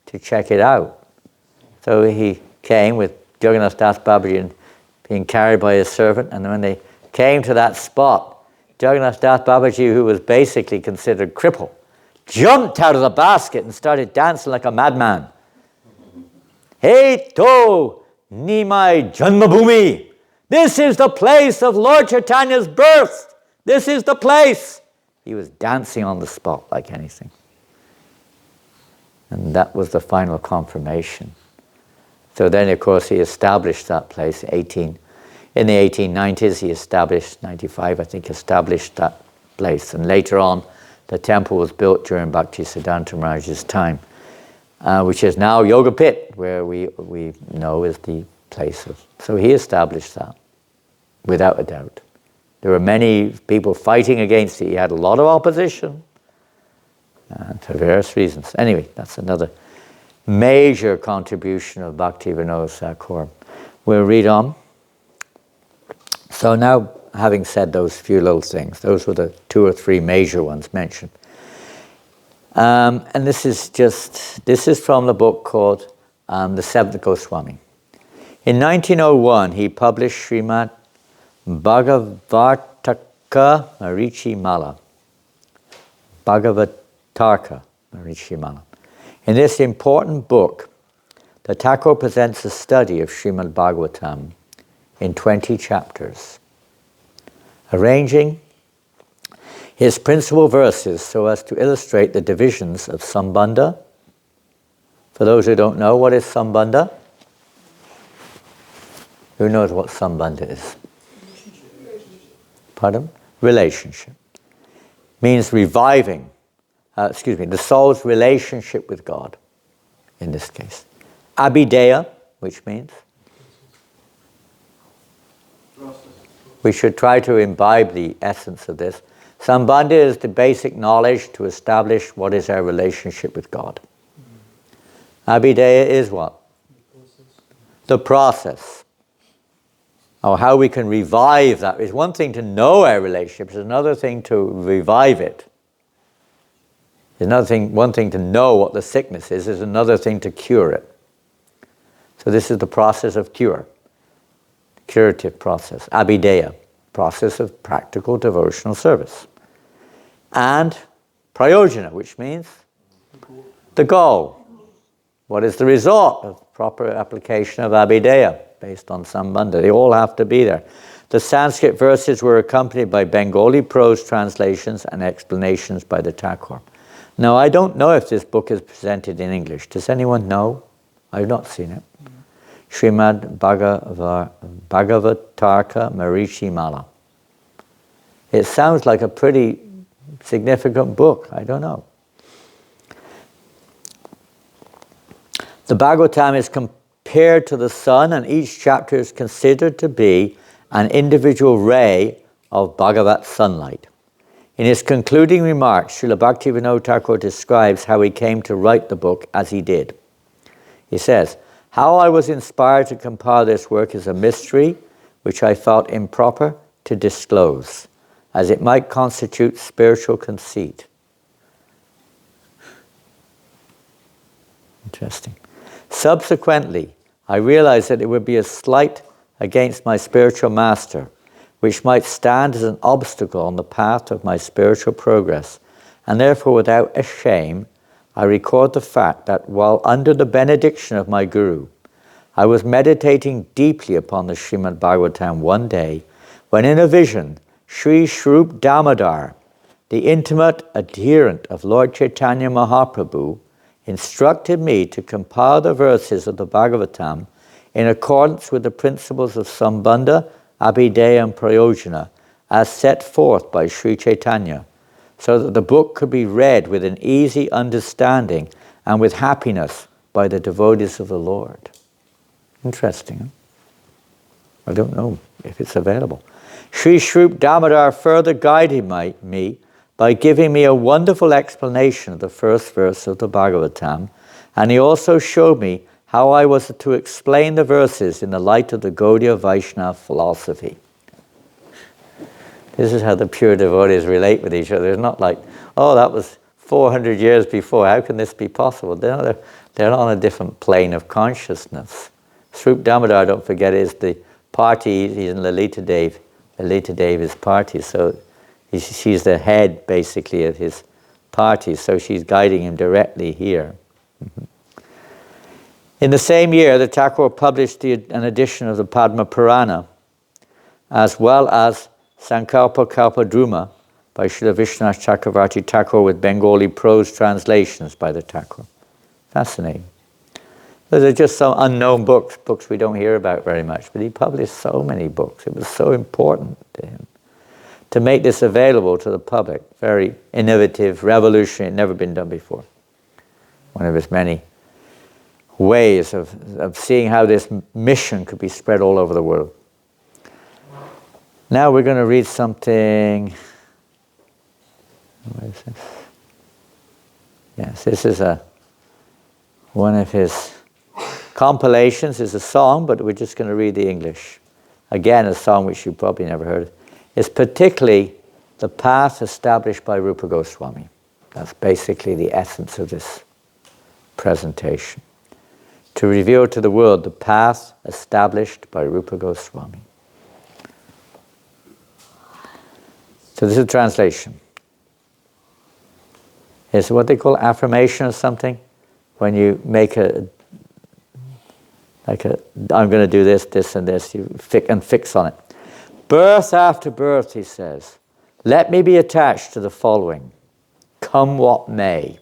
to check it out. So he came with Jagannath Das Babaji and being carried by his servant, and when they came to that spot, Jagannath Das Babaji, who was basically considered crippled, jumped out of the basket and started dancing like a madman. Hey to Nimai Janmabhumi. This is the place of Lord Chaitanya's birth. This is the place. He was dancing on the spot like anything. And that was the final confirmation. So then, of course, he established that place. In the 1890s, he established, 95, I think, established that place. And later on, the temple was built during Bhakti Siddhanta Maharaj's time, which is now Yoga Pit, where we know is the place of. So he established that, without a doubt. There were many people fighting against it. He had a lot of opposition, for various reasons. Anyway, that's another major contribution of Bhaktivinod Thakur. We'll read on. So now, having said those few little things, those were the 2 or 3 major ones mentioned. And this is from the book called The Seventh Goswami. In 1901, he published Srimad Bhagavataka Marichi Mala. Bhagavataka Marichi Mala. In this important book, the Thakur presents a study of Srimad Bhagavatam in 20 chapters, arranging his principal verses so as to illustrate the divisions of Sambandha. For those who don't know, what is Sambandha? Who knows what Sambandha is? Pardon? Relationship. Means reviving. The soul's relationship with God, in this case. Abhideya, which means? We should try to imbibe the essence of this. Sambandha is the basic knowledge to establish what is our relationship with God. Abhideya is what? The process. Or how we can revive that. It's one thing to know our relationship, it's another thing to revive it. One thing to know what the sickness is another thing to cure it. So this is the process of cure. Curative process, abhideya. process of practical devotional service. And prayojana, which means the goal. What is the result of proper application of Abhideya based on Sambandha? They all have to be there. The Sanskrit verses were accompanied by Bengali prose translations and explanations by the Thakur. Now, I don't know if this book is presented in English. Does anyone know? I've not seen it. Srimad Bhagavatarka Marichi Mala. It sounds like a pretty significant book. I don't know. The Bhagavatam is compared to the sun, and each chapter is considered to be an individual ray of Bhagavat sunlight. In his concluding remarks, Srila Bhaktivinod Thakur describes how he came to write the book as he did. He says, "How I was inspired to compile this work is a mystery which I felt improper to disclose, as it might constitute spiritual conceit." Interesting. "Subsequently, I realized that it would be a slight against my spiritual master, which might stand as an obstacle on the path of my spiritual progress, and therefore without a shame, I record the fact that while under the benediction of my Guru, I was meditating deeply upon the Srimad Bhagavatam one day, when in a vision, Sri Shrup Damodar, the intimate adherent of Lord Chaitanya Mahaprabhu, instructed me to compile the verses of the Bhagavatam in accordance with the principles of Sambandha, Abhideya and Prayojana, as set forth by Sri Chaitanya, so that the book could be read with an easy understanding and with happiness by the devotees of the Lord. Interesting, huh? I don't know if it's available. Sri Shrup Damodar further guided me by giving me a wonderful explanation of the first verse of the Bhagavatam, and he also showed me how I was to explain the verses in the light of the Gaudiya Vaishnava philosophy. This is how the pure devotees relate with each other. It's not like, oh, that was 400 years before, how can this be possible? They're on a different plane of consciousness. Shrup Damodar, don't forget, is the party, he's in Lalita Dev. Lalita Dev is party, so she's the head, basically, of his party, so she's guiding him directly here. In the same year, the Thakur published an edition of the Padma Purana, as well as Sankalpa Kalpadruma by Srila Vishwanath Chakravarti Thakur with Bengali prose translations by the Thakur. Fascinating. Those are just some unknown books we don't hear about very much, but he published so many books. It was so important to him to make this available to the public. Very innovative, revolutionary, never been done before. One of his many ways of seeing how this mission could be spread all over the world. Now we're going to read something. What is this? Yes, this is one of his compilations. It's a song, but we're just going to read the English. Again, a song which you probably never heard of. It's particularly the path established by Rupa Goswami. That's basically the essence of this presentation. To reveal to the world the path established by Rupa Goswami. So this is a translation. It's what they call affirmation or something. When you make I'm going to do this, this and this, you fix on it. Birth after birth, he says, let me be attached to the following. Come what may.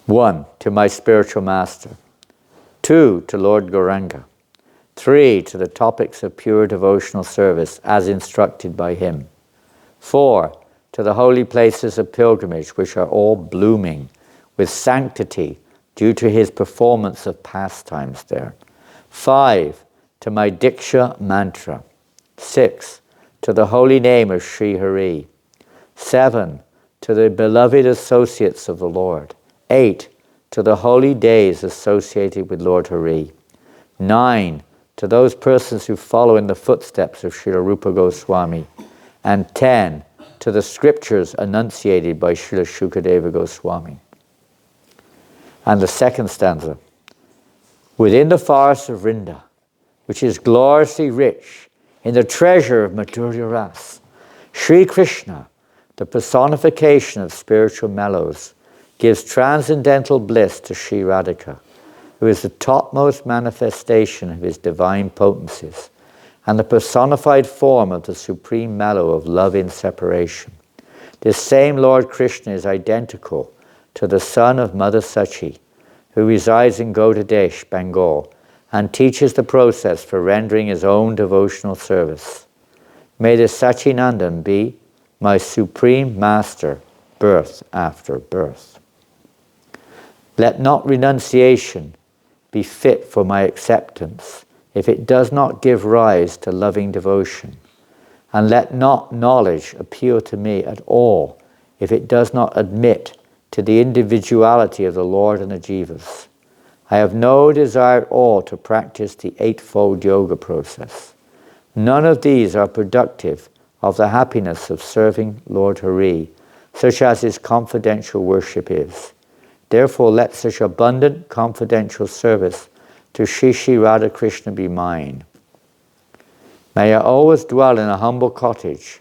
1, to my spiritual master. 2, to Lord Gauranga. 3, to the topics of pure devotional service as instructed by him. 4, to the holy places of pilgrimage which are all blooming with sanctity due to his performance of pastimes there. 5, to my Diksha mantra. 6, to the holy name of Sri Hari. 7, to the beloved associates of the Lord. 8, to the holy days associated with Lord Hari. 9, to those persons who follow in the footsteps of Srila Rupa Goswami. And 10, to the scriptures enunciated by Srila Shukadeva Goswami. And the second stanza. Within the forest of Vrinda, which is gloriously rich in the treasure of Madhurya Ras. Sri Krishna, the personification of spiritual mellows, gives transcendental bliss to Sri Radhika, who is the topmost manifestation of his divine potencies, and the personified form of the supreme mellow of love in separation. This same Lord Krishna is identical to the son of Mother Sachi, who resides in Gaudadesh, Bengal, and teaches the process for rendering his own devotional service. May the Sachinandan be my supreme master, birth after birth. Let not renunciation be fit for my acceptance if it does not give rise to loving devotion, and let not knowledge appeal to me at all if it does not admit to the individuality of the Lord and the Jivas. I have no desire at all to practice the eightfold yoga process. None of these are productive of the happiness of serving Lord Hari, such as his confidential worship is. Therefore, let such abundant confidential service to Shri Shri Radha Krishna be mine. May I always dwell in a humble cottage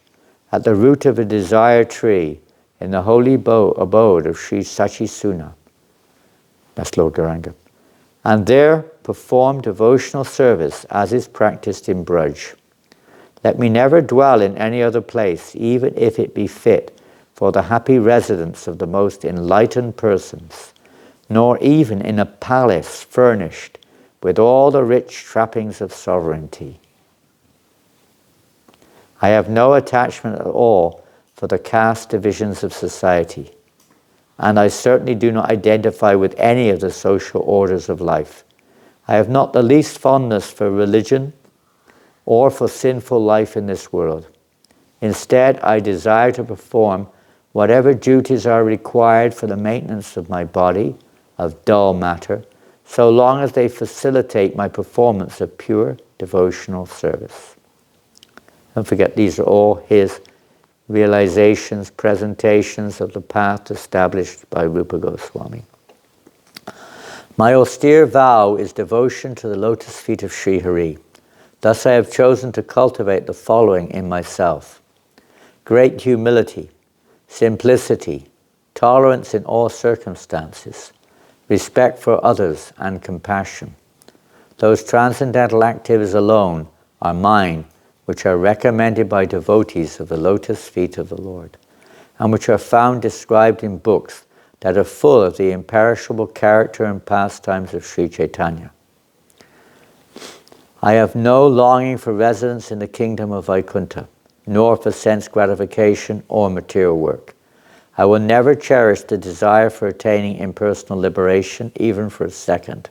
at the root of a desire tree in the holy abode of Sri Sachi Suna. That's Lord Gauranga. And there perform devotional service as is practiced in Braj. Let me never dwell in any other place, even if it be fit for the happy residence of the most enlightened persons, nor even in a palace furnished with all the rich trappings of sovereignty. I have no attachment at all for the caste divisions of society, and I certainly do not identify with any of the social orders of life. I have not the least fondness for religion or for sinful life in this world. Instead, I desire to perform whatever duties are required for the maintenance of my body, of dull matter, so long as they facilitate my performance of pure devotional service. Don't forget, these are all his realizations, presentations of the path established by Rupa Goswami. My austere vow is devotion to the lotus feet of Sri Hari. Thus I have chosen to cultivate the following in myself: great humility, simplicity, tolerance in all circumstances, respect for others, and compassion. Those transcendental activities alone are mine, which are recommended by devotees of the lotus feet of the Lord, and which are found described in books that are full of the imperishable character and pastimes of Sri Chaitanya. I have no longing for residence in the kingdom of Vaikuntha, nor for sense gratification or material work. I will never cherish the desire for attaining impersonal liberation, even for a second.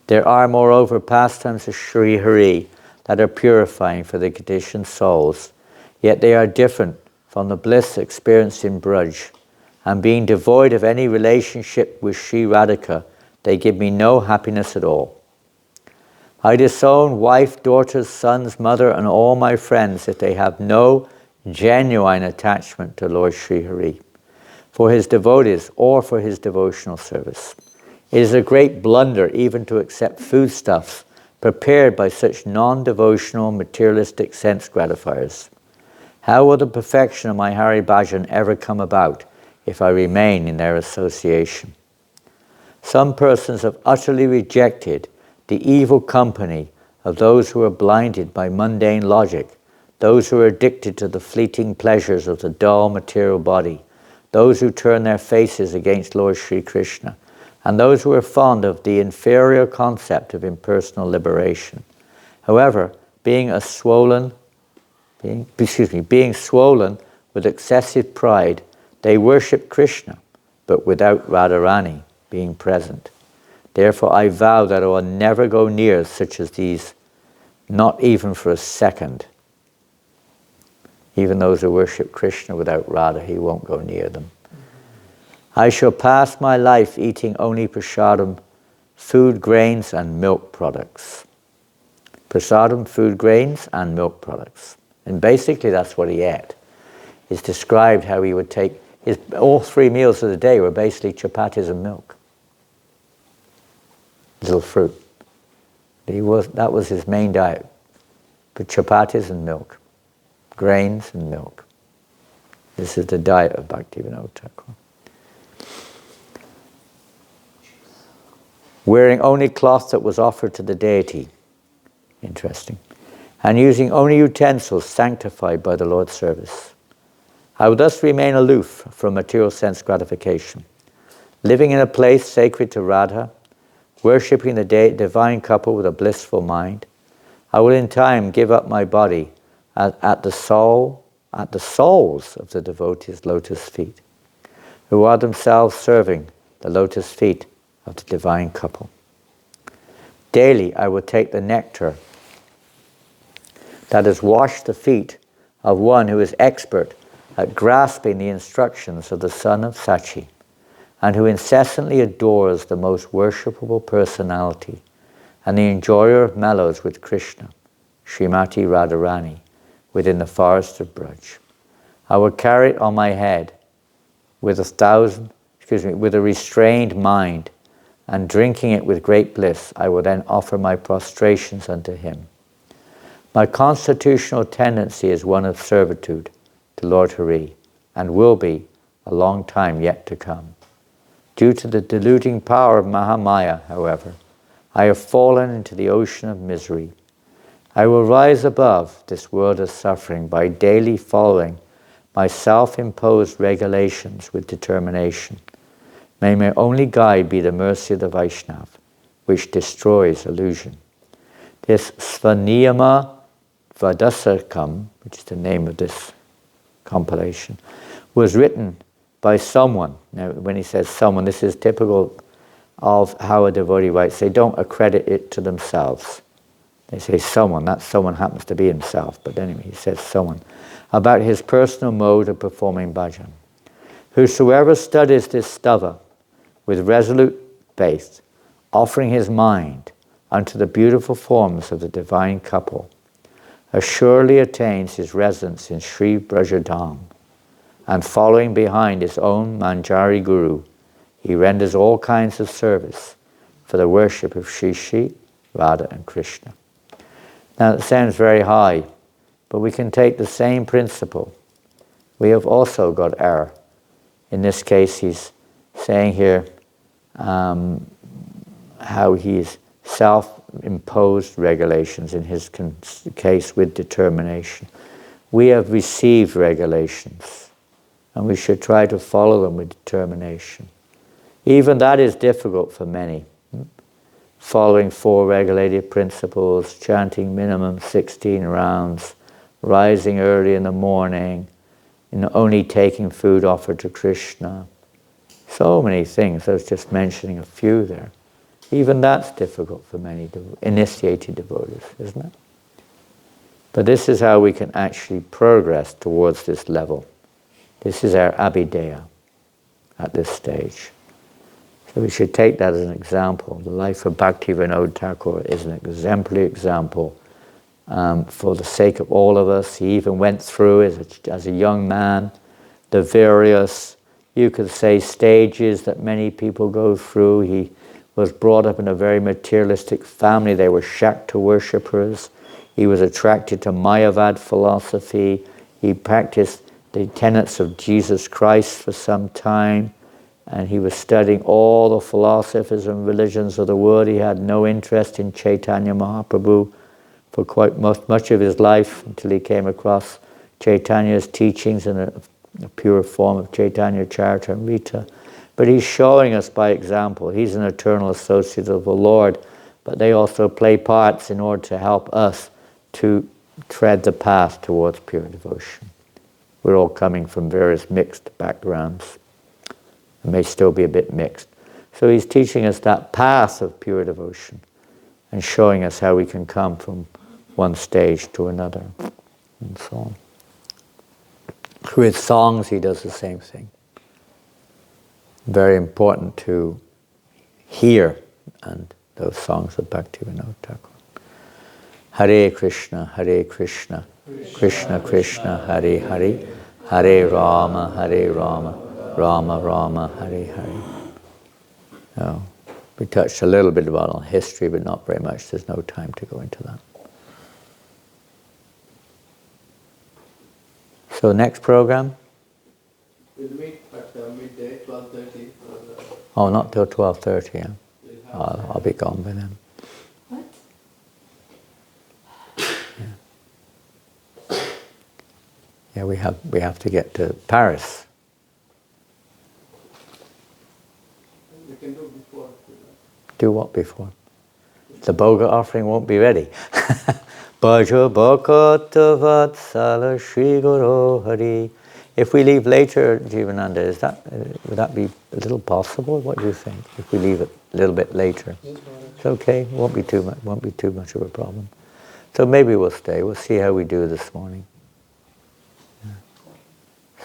There are, moreover, pastimes of Sri Hari that are purifying for the conditioned souls, yet they are different from the bliss experienced in Braj, and being devoid of any relationship with Sri Radhika, they give me no happiness at all. I disown wife, daughters, sons, mother, and all my friends if they have no genuine attachment to Lord Sri Hari, for his devotees or for his devotional service. It is a great blunder even to accept foodstuffs prepared by such non-devotional, materialistic sense gratifiers. How will the perfection of my Hari Bhajan ever come about if I remain in their association? Some persons have utterly rejected the evil company of those who are blinded by mundane logic, those who are addicted to the fleeting pleasures of the dull material body, those who turn their faces against Lord Sri Krishna, and those who are fond of the inferior concept of impersonal liberation. However, being swollen with excessive pride, they worship Krishna, but without Radharani being present. Therefore, I vow that I will never go near such as these, not even for a second. Even those who worship Krishna without Radha, he won't go near them. I shall pass my life eating only prasadam, food, grains, and milk products. Prasadam, food, grains, and milk products. And basically that's what he ate. It's described how he would take, all 3 meals of the day were basically chapatis and milk. Little fruit. That was his main diet. but chapatis and milk, grains and milk. This is the diet of Bhaktivinod Thakur. Wearing only cloth that was offered to the deity. Interesting. And using only utensils sanctified by the Lord's service. I would thus remain aloof from material sense gratification, living in a place sacred to Radha, worshipping the divine couple with a blissful mind. I will in time give up my body at the soles of the devotees' lotus feet, who are themselves serving the lotus feet of the divine couple. Daily I will take the nectar that has washed the feet of one who is expert at grasping the instructions of the son of Sachi, and who incessantly adores the most worshipable personality and the enjoyer of mellows with Krishna, Srimati Radharani, within the forest of Braj. I will carry it on my head with a restrained mind, and drinking it with great bliss, I will then offer my prostrations unto him. My constitutional tendency is one of servitude to Lord Hari, and will be a long time yet to come. Due to the deluding power of Mahamaya, however, I have fallen into the ocean of misery. I will rise above this world of suffering by daily following my self-imposed regulations with determination. May my only guide be the mercy of the Vaishnava, which destroys illusion. This Svaniyama Vadasakam, which is the name of this compilation, was written by someone. Now, when he says someone, this is typical of how a devotee writes. They don't accredit it to themselves. They say someone. That someone happens to be himself. But anyway, he says someone. About his personal mode of performing bhajan. Whosoever studies this stava with resolute faith, offering his mind unto the beautiful forms of the divine couple, assuredly attains his residence in Sri Brajadham, and following behind his own Manjari Guru, he renders all kinds of service for the worship of Shri Shri, Radha and Krishna. Now it sounds very high, but we can take the same principle. We have also got error. In this case, he's saying here how he's self-imposed regulations, in his case with determination. We have received regulations, and we should try to follow them with determination. Even that is difficult for many. Following 4 regulated principles, chanting minimum 16 rounds, rising early in the morning, only taking food offered to Krishna. So many things. I was just mentioning a few there. Even that's difficult for many initiated devotees, isn't it? But this is how we can actually progress towards this level. This is our abhideya at this stage. So we should take that as an example. The life of Bhaktivinod Thakur is an exemplary example for the sake of all of us. He even went through, as a young man, the various, you could say, stages that many people go through. He was brought up in a very materialistic family. They were Shakta worshippers. He was attracted to Mayavad philosophy. He practiced the tenets of Jesus Christ for some time. And he was studying all the philosophies and religions of the world. He had no interest in Chaitanya Mahaprabhu for quite much of his life, until he came across Chaitanya's teachings in a pure form of Chaitanya Charitamrita. But he's showing us by example. He's an eternal associate of the Lord, but they also play parts in order to help us to tread the path towards pure devotion. We're all coming from various mixed backgrounds. It may still be a bit mixed. So he's teaching us that path of pure devotion and showing us how we can come from one stage to another, and so on. Through his songs, he does the same thing. Very important to hear and those songs of Bhaktivinod Thakur. Hare Krishna, Krishna Krishna, Hare Hare, Hare Rama, Rama Rama, Hare Hare. Oh, we touched a little bit about on history, but not very much. There's no time to go into that. So next program? We'll meet at midday, 12:30. Oh, not till 12:30. Yeah. We'll have I'll be gone by then. What? Yeah, we have to get to Paris. We can do before. If you like. Do what before? The Boga offering won't be ready. Bhaja Bhakata Vatsala Shri Guru Hari. If we leave later, Jivananda, would that be a little possible? What do you think? If we leave it a little bit later, Yes, Maharaj. it's okay. Won't be too much of a problem. So maybe we'll stay. We'll see how we do this morning. Yeah.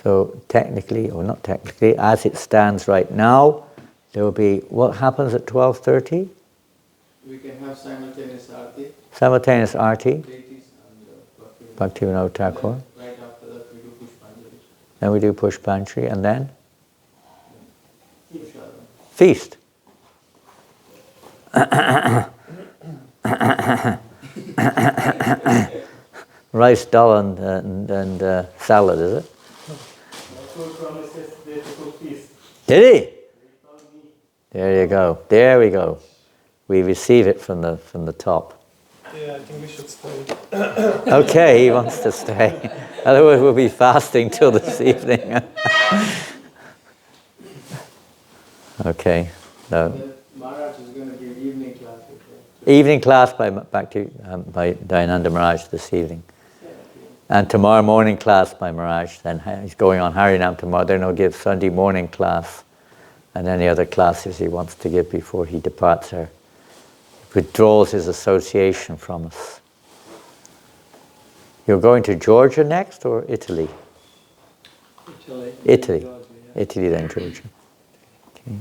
So technically, or not technically, as it stands right now, there will be what happens at 12:30. We can have simultaneous arti. Simultaneous arti. Deities and Bhaktivinod Thakur. Right after that we do Pushpanjali. Then we do Pushpanjali, and then Prasadam. feast. Rice, dal, and salad, is it? Thakur promised yesterday to cook feast. Did he? He told me. There you go. There we go. We receive it from the top. Yeah, I think we should stay. Okay, he wants to stay. Otherwise, we'll be fasting till this evening. Okay. No. The Maharaj is going to give evening class. Okay? Evening class by Dayananda Maharaj this evening. And tomorrow morning class by Maharaj. Then he's going on Harinam tomorrow. Then he'll give Sunday morning class and any other classes he wants to give before he departs or withdraws his association from us. You're going to Georgia next or Italy? Italy. Georgia, yeah. Italy, then Georgia. Okay.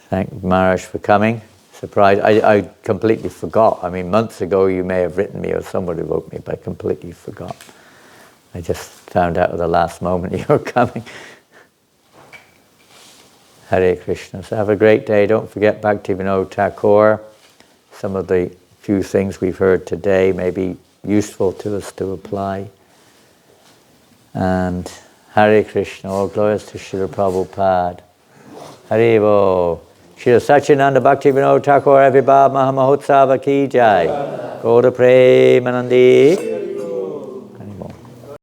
Thank Maharaj for coming. Surprised. I completely forgot. I mean, months ago you may have written me or somebody wrote me, but I completely forgot. I just found out at the last moment you were coming. Hare Krishna. So have a great day. Don't forget Bhaktivinod Thakur. Some of the few things we've heard today may be useful to us to apply. And Hare Krishna. All glories to Srila Prabhupada. Haribo. Srila Satchidananda Bhaktivinod Thakur Avibhav Mahamahotsava Ki Jai. Gaura Premanandi.